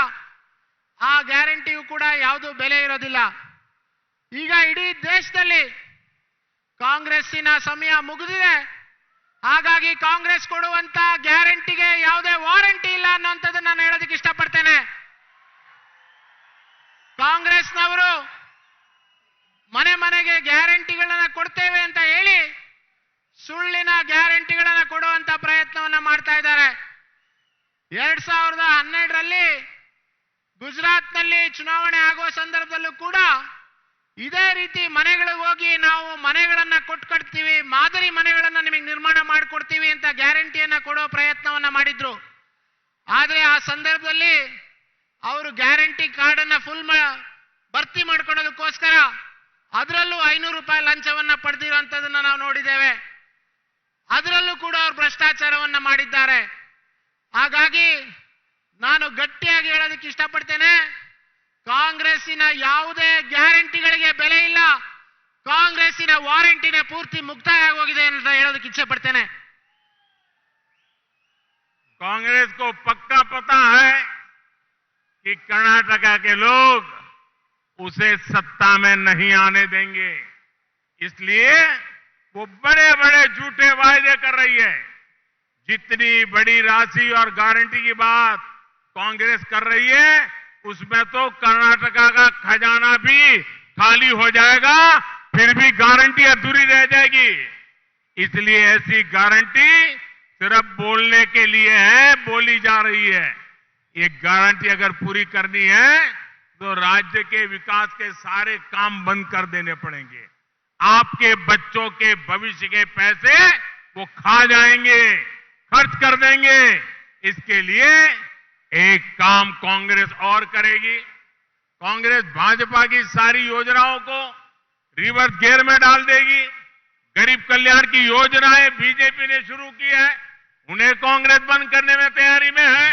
ಆ ಗ್ಯಾರಂಟಿಯು ಕೂಡ ಯಾವುದು ಬೆಲೆ ಇರೋದಿಲ್ಲ. ಈಗ ಇಡೀ ದೇಶದಲ್ಲಿ ಕಾಂಗ್ರೆಸ್ಸಿನ ಸಮಯ ಮುಗಿದಿದೆ. ಹಾಗಾಗಿ ಕಾಂಗ್ರೆಸ್ ಕೊಡುವಂತ ಗ್ಯಾರಂಟಿಗೆ ಯಾವುದೇ ವಾರಂಟಿ ಇಲ್ಲ ಅನ್ನೋಂಥದ್ದನ್ನ ನಾನು ಹೇಳೋದಕ್ಕೆ ಇಷ್ಟಪಡ್ತೇನೆ. ಕಾಂಗ್ರೆಸ್ನವರು ಮನೆ ಮನೆಗೆ ಗ್ಯಾರಂಟಿಗಳನ್ನ ಕೊಡ್ತೇವೆ ಅಂತ ಹೇಳಿ ಸುಳ್ಳಿನ ಗ್ಯಾರಂಟಿಗಳನ್ನ ಕೊಡುವಂತ ಪ್ರಯತ್ನವನ್ನ ಮಾಡ್ತಾ ಇದ್ದಾರೆ. 2012ರಲ್ಲಿ ಗುಜರಾತ್ನಲ್ಲಿ ಚುನಾವಣೆ ಆಗುವ ಸಂದರ್ಭದಲ್ಲೂ ಕೂಡ ಇದೇ ರೀತಿ ಮನೆಗಳಿಗೆ ಹೋಗಿ ನಾವು ಮನೆಗಳನ್ನ ಕೊಟ್ಕೊಡ್ತೀವಿ, ಮಾದರಿ ಮನೆಗಳನ್ನ ನಿಮಗೆ ನಿರ್ಮಾಣ ಮಾಡಿಕೊಡ್ತೀವಿ ಅಂತ ಗ್ಯಾರಂಟಿಯನ್ನ ಕೊಡೋ ಪ್ರಯತ್ನವನ್ನ ಮಾಡಿದ್ರು. ಆದ್ರೆ ಆ ಸಂದರ್ಭದಲ್ಲಿ ಅವರು ಗ್ಯಾರಂಟಿ ಕಾರ್ಡ್ ಅನ್ನ ಫುಲ್ ಭರ್ತಿ ಮಾಡ್ಕೊಳ್ಳೋದಕ್ಕೋಸ್ಕರ ಅದರಲ್ಲೂ 500 ರೂಪಾಯಿ ಲಂಚವನ್ನ ಪಡೆದಿರುವಂತದನ್ನ ನಾವು ನೋಡಿದ್ದೇವೆ. ಅದರಲ್ಲೂ ಕೂಡ ಅವರು ಭ್ರಷ್ಟಾಚಾರವನ್ನ ಮಾಡಿದ್ದಾರೆ. ಹಾಗಾಗಿ ನಾನು ಗಟ್ಟಿಯಾಗಿ ಹೇಳೋದಕ್ಕೆ ಇಷ್ಟಪಡ್ತೇನೆ, ಕಾಂಗ್ರೆಸ್ಸಿನ ಯಾವುದೇ ಗ್ಯಾರಂಟಿಗಳಿಗೆ ಬೆಲೆ ಇಲ್ಲ. ಕಾಂಗ್ರೆಸ್ಸಿನ ವಾರಂಟಿನೇ ಪೂರ್ತಿ ಮುಕ್ತಾಯ ಆಗೋಗಿದೆ ಅಂತ ಹೇಳೋದಕ್ಕೆ ಇಚ್ಛೆ ಪಡ್ತೇನೆ. कांग्रेस को पक्का पता है कि कर्नाटका के लोग उसे सत्ता में नहीं आने देंगे, इसलिए वो बड़े बड़े झूठे वायदे कर रही है। जितनी बड़ी राशि और गारंटी की बात कांग्रेस कर रही है, उसमें तो कर्नाटका का खजाना भी खाली हो जाएगा, फिर भी गारंटी अधूरी रह जाएगी। इसलिए ऐसी गारंटी सिर्फ बोलने के लिए है, बोली जा रही है। ये गारंटी अगर पूरी करनी है तो राज्य के विकास के सारे काम बंद कर देने पड़ेंगे। आपके बच्चों के भविष्य के पैसे वो खा जाएंगे, खर्च कर देंगे। इसके लिए एक काम कांग्रेस और करेगी। कांग्रेस भाजपा की सारी योजनाओं को रिवर्स गियर में डाल देगी। गरीब कल्याण की योजनाएं बीजेपी ने शुरू की है, उन्हें कांग्रेस बंद करने में तैयारी में है।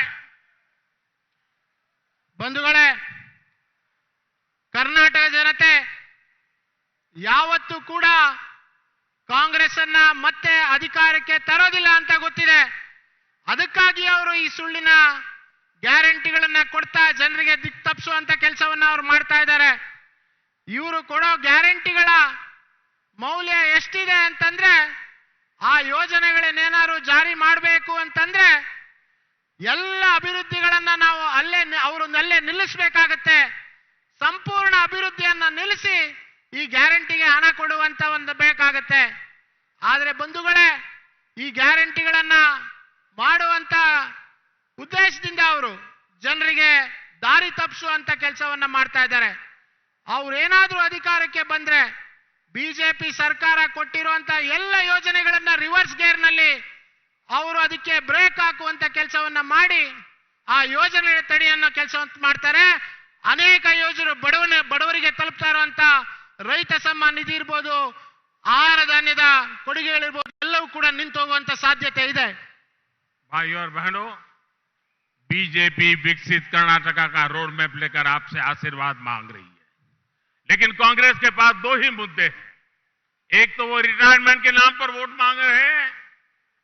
ಬಂಧುಗಳೇ, ಕರ್ನಾಟಕ ಜನತೆ ಯಾವತ್ತೂ ಕೂಡ ಕಾಂಗ್ರೆಸ್ ಅನ್ನ ಮತ್ತೆ ಅಧಿಕಾರಕ್ಕೆ ತರೋದಿಲ್ಲ ಅಂತ ಗೊತ್ತಿದೆ. ಅದಕ್ಕಾಗಿ ಅವರು ಈ ಸುಳ್ಳಿನ ಗ್ಯಾರಂಟಿಗಳನ್ನ ಕೊಡ್ತಾ ಜನರಿಗೆ ದಿಕ್ಕು ತಪ್ಪಿಸುವಂತ ಕೆಲಸವನ್ನ ಅವರು ಮಾಡ್ತಾ ಇದ್ದಾರೆ. ಇವರು ಕೊಡೋ ಗ್ಯಾರಂಟಿಗಳ ಮೌಲ್ಯ ಎಷ್ಟಿದೆ ಅಂತಂದ್ರೆ, ಆ ಯೋಜನೆಗಳನ್ನೇನಾದ್ರು ಜಾರಿ ಮಾಡಬೇಕು ಅಂತಂದ್ರೆ ಎಲ್ಲ ಅಭಿವೃದ್ಧಿಗಳನ್ನ ನಾವು ಅಲ್ಲೇ ನಿಲ್ಲಿಸಬೇಕಾಗತ್ತೆ. ಸಂಪೂರ್ಣ ಅಭಿವೃದ್ಧಿಯನ್ನ ನಿಲ್ಲಿಸಿ ಈ ಗ್ಯಾರಂಟಿಗೆ ಹಣ ಕೊಡುವಂತ ಒಂದು ಬೇಕಾಗತ್ತೆ. ಆದ್ರೆ ಬಂಧುಗಳೇ, ಈ ಗ್ಯಾರಂಟಿಗಳನ್ನ ಮಾಡುವಂತ ಉದ್ದೇಶದಿಂದ ಅವರು ಜನರಿಗೆ ದಾರಿ ತಪ್ಪಿಸುವಂತ ಕೆಲಸವನ್ನ ಮಾಡ್ತಾ ಇದ್ದಾರೆ. ಅವ್ರೇನಾದ್ರೂ ಅಧಿಕಾರಕ್ಕೆ ಬಂದ್ರೆ ಬಿಜೆಪಿ ಸರ್ಕಾರ ಕೊಟ್ಟಿರುವಂತ ಎಲ್ಲ ಯೋಜನೆಗಳನ್ನ ರಿವರ್ಸ್ ಗೇರ್ ನಲ್ಲಿ ಅವರು ಅದಕ್ಕೆ ಬ್ರೇಕ್ ಹಾಕುವಂತ ಕೆಲಸವನ್ನ ಮಾಡಿ ಆ ಯೋಜನೆ ತಡೆಯನ್ನೋ ಕೆಲಸವನ್ನು ಮಾಡ್ತಾರೆ. ಅನೇಕ ಯೋಜನೆ ಬಡವರಿಗೆ ತಲುಪ್ತಾ ಇರುವಂತ ರೈತ ಸಮ್ಮಾನ್ ನಿಧಿ ಇರ್ಬೋದು, ಆಹಾರ ಧಾನ್ಯದ ಕೊಡುಗೆಗಳಿರ್ಬೋದು, ಎಲ್ಲವೂ ಕೂಡ ನಿಂತು ಹೋಗುವಂತ ಸಾಧ್ಯತೆ ಇದೆ. भाइयों और बहनों, बीजेपी विकसित कर्नाटका का रोड मैप लेकर आपसे आशीर्वाद मांग रही है, लेकिन कांग्रेस के पास दो ही मुद्दे हैं। एक तो वो रिटायरमेंट के नाम पर वोट मांग रहे हैं,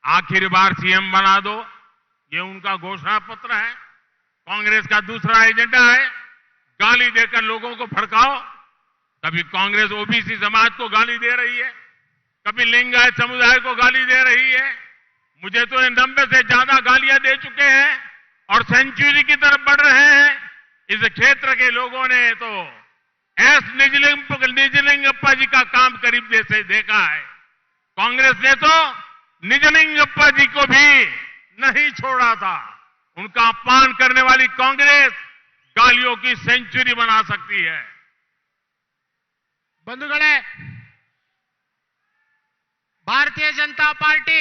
आखिर बार सीएम बना दो, ये उनका घोषणा पत्र है। कांग्रेस का दूसरा एजेंडा है गाली देकर लोगों को भड़काओ। कभी कांग्रेस ओबीसी समाज को गाली दे रही है, कभी लिंगायत समुदाय को गाली दे रही है। मुझे तो 90 से ज्यादा गालियां दे चुके हैं और सेंचुरी की तरफ बढ़ रहे हैं। इस क्षेत्र के लोगों ने तो एस निजलिंगप्पा जी का काम करीब से देखा है। कांग्रेस ने तो निजलिंगप्पा जी को भी नहीं छोड़ा था। उनका अपमान करने वाली कांग्रेस गालियों की सेंचुरी बना सकती है। ಬಂಧುಗಳೇ, ಭಾರತೀಯ ಜನತಾ ಪಾರ್ಟಿ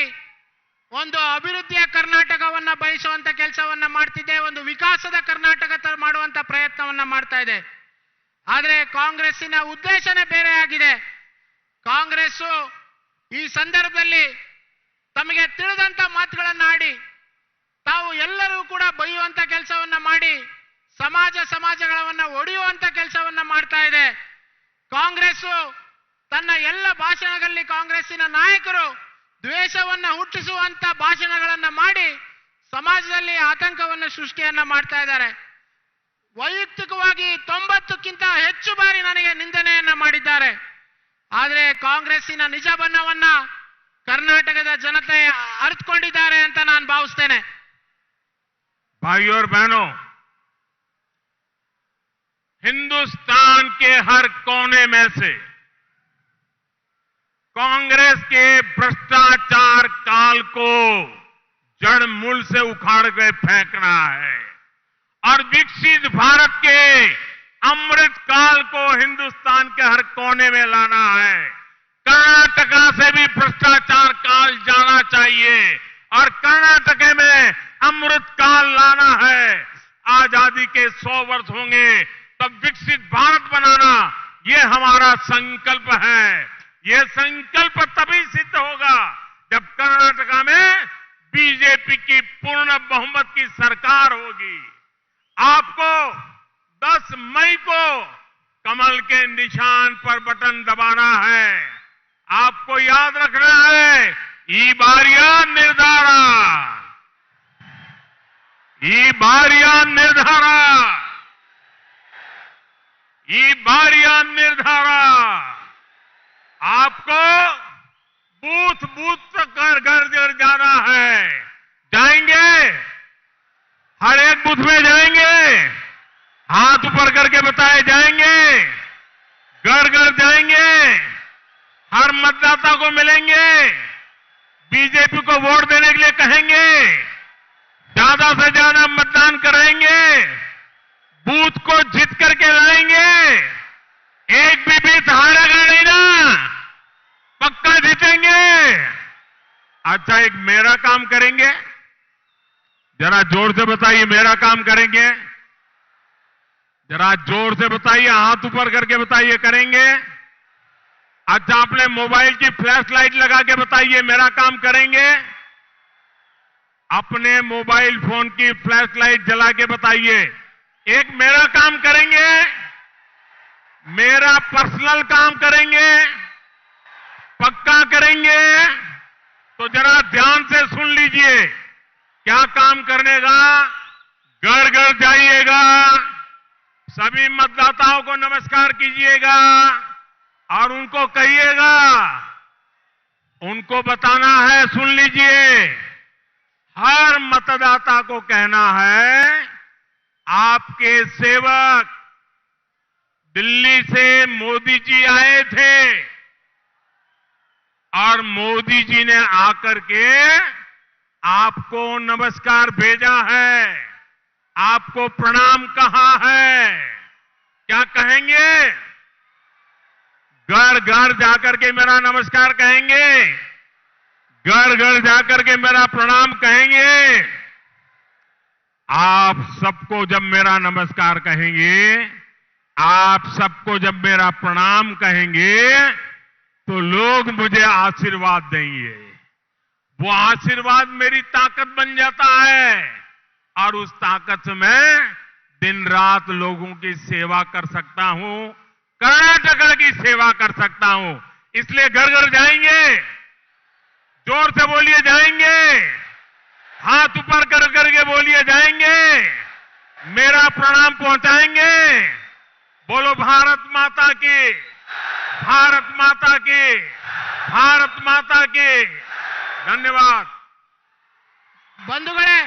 ಒಂದು ಅಭಿವೃದ್ಧಿಯ ಕರ್ನಾಟಕವನ್ನ ಬಯಸುವಂತ ಕೆಲಸವನ್ನ ಮಾಡ್ತಿದೆ, ಒಂದು ವಿಕಾಸದ ಕರ್ನಾಟಕ ಮಾಡುವಂತ ಪ್ರಯತ್ನವನ್ನ ಮಾಡ್ತಾ ಇದೆ. ಆದರೆ ಕಾಂಗ್ರೆಸ್ಸಿನ ಉದ್ದೇಶನೇ ಬೇರೆ ಆಗಿದೆ. ಕಾಂಗ್ರೆಸ್ ಈ ಸಂದರ್ಭದಲ್ಲಿ ತಮಗೆ ತಿಳಿದಂತ ಮಾತುಗಳನ್ನ ಆಡಿ ತಾವು ಎಲ್ಲರೂ ಕೂಡ ಬೈಯುವಂತ ಕೆಲಸವನ್ನ ಮಾಡಿ ಸಮಾಜಗಳನ್ನ ಒಡೆಯುವಂತ ಕೆಲಸವನ್ನ ಮಾಡ್ತಾ ಇದೆ. ಕಾಂಗ್ರೆಸ್ ತನ್ನ ಎಲ್ಲ ಭಾಷಣಗಳಲ್ಲಿ ಕಾಂಗ್ರೆಸ್ಸಿನ ನಾಯಕರು ದ್ವೇಷವನ್ನ ಹುಟ್ಟಿಸುವಂತ ಭಾಷಣಗಳನ್ನ ಮಾಡಿ ಸಮಾಜದಲ್ಲಿ ಆತಂಕವನ್ನು ಸೃಷ್ಟಿಯನ್ನ ಮಾಡ್ತಾ ಇದ್ದಾರೆ. ವೈಯಕ್ತಿಕವಾಗಿ 90ಕ್ಕಿಂತ ಹೆಚ್ಚು ಬಾರಿ ನನಗೆ ನಿಂದನೆಯನ್ನ ಮಾಡಿದ್ದಾರೆ. ಆದರೆ ಕಾಂಗ್ರೆಸ್ಸಿನ ನಿಜ ಬಣ್ಣವನ್ನ ಕರ್ನಾಟಕದ ಜನತೆ ಅರ್ಥಕೊಂಡಿದ್ದಾರೆ ಅಂತ ನಾನು ಭಾವಿಸ್ತೇನೆ. भाइयों और बहनों, हिंदुस्तान के हर कोने में से कांग्रेस के भ्रष्टाचार काल को जड़ मूल से उखाड़ के फेंकना है और विकसित भारत के अमृत काल को हिंदुस्तान के हर कोने में लाना है। कर्नाटका से भी भ्रष्टाचार काल जाना चाहिए और कर्नाटक में अमृत काल लाना है। आजादी के 100 वर्ष होंगे तब विकसित भारत बनाना ये हमारा संकल्प है। ये संकल्प तभी सिद्ध होगा जब कर्नाटका में बीजेपी की पूर्ण बहुमत की सरकार होगी। आपको 10 मई को कमल के निशान पर बटन दबाना है। आपको याद रखना है, ई बारिया निर्धारा, ಈ ಬಾರಿಯ निर्धारा आपको बूथ तक घर जाना है। जाएंगे, हर एक बूथ में जाएंगे, हाथ ऊपर करके बताए जाएंगे, घर जाएंगे, हर मतदाता को मिलेंगे, बीजेपी को वोट देने के लिए कहेंगे, ज्यादा से ज्यादा मतदान कराएंगे, बूथ को जीत करके लाएंगे। एक भी बूथ हारेगा नहीं ना, पक्का जीतेंगे। अच्छा, एक मेरा काम करेंगे, जरा जोर से बताइए, मेरा काम करेंगे, जरा जोर से बताइए, हाथ ऊपर करके बताइए, करेंगे। अच्छा, अपने मोबाइल की फ्लैश लाइट लगा के बताइए, मेरा काम करेंगे। अपने मोबाइल फोन की फ्लैश लाइट जला के बताइए, एक मेरा काम करेंगे, मेरा पर्सनल काम करेंगे, पक्का करेंगे। तो जरा ध्यान से सुन लीजिए, क्या काम करने का। घर जाइएगा, सभी मतदाताओं को नमस्कार कीजिएगा और उनको कहिएगा, उनको बताना है, सुन लीजिए, हर मतदाता को कहना है, आपके सेवक दिल्ली से मोदी जी आए थे और मोदी जी ने आकर के आपको नमस्कार भेजा है, आपको प्रणाम कहा है। क्या कहेंगे? घर जाकर के मेरा नमस्कार कहेंगे, घर जाकर के मेरा प्रणाम कहेंगे। आप सबको जब मेरा नमस्कार कहेंगे, आप सबको जब मेरा प्रणाम कहेंगे, तो लोग मुझे आशीर्वाद देंगे। वो आशीर्वाद मेरी ताकत बन जाता है और उस ताकत से मैं दिन रात लोगों की सेवा कर सकता हूं, कर्नाटक की सेवा कर सकता हूं। इसलिए घर जाएंगे, जोर से बोलिए जाएंगे, हाथ ऊपर करके बोलिए जाएंगे, मेरा प्रणाम पहुंचाएंगे। बोलो भारत माता की, भारत माता की, भारत माता की। धन्यवाद। ಬಂಧುಗಳೇ,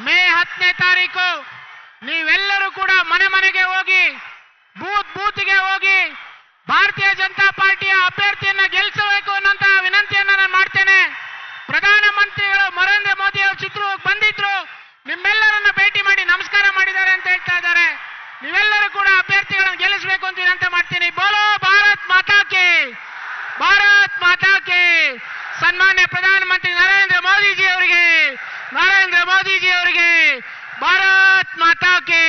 ಮೇ 10ನೇ ತಾರೀಕು ನೀವೆಲ್ಲರೂ ಕೂಡ ಮನೆಗೆ ಹೋಗಿ, ಬೂತ್ಗೆ ಹೋಗಿ ಭಾರತೀಯ ಜನತಾ ಪಾರ್ಟಿಯ ಅಭ್ಯರ್ಥಿಯನ್ನ ಗೆಲ್ಲಿಸಬೇಕು ಅನ್ನೋಂತ ವಿನಂತಿಯನ್ನ ನಾನು ಮಾಡ್ತೇನೆ. ಪ್ರಧಾನಮಂತ್ರಿಗಳು ನರೇಂದ್ರ ಮೋದಿ ಅವರು ಸನ್ಮಾನ್ಯ ಪ್ರಧಾನಮಂತ್ರಿ ನರೇಂದ್ರ ಮೋದಿ ಜಿ ಅವರಿಗೆ ಭಾರತ್ ಮಾತಾ ಕಿ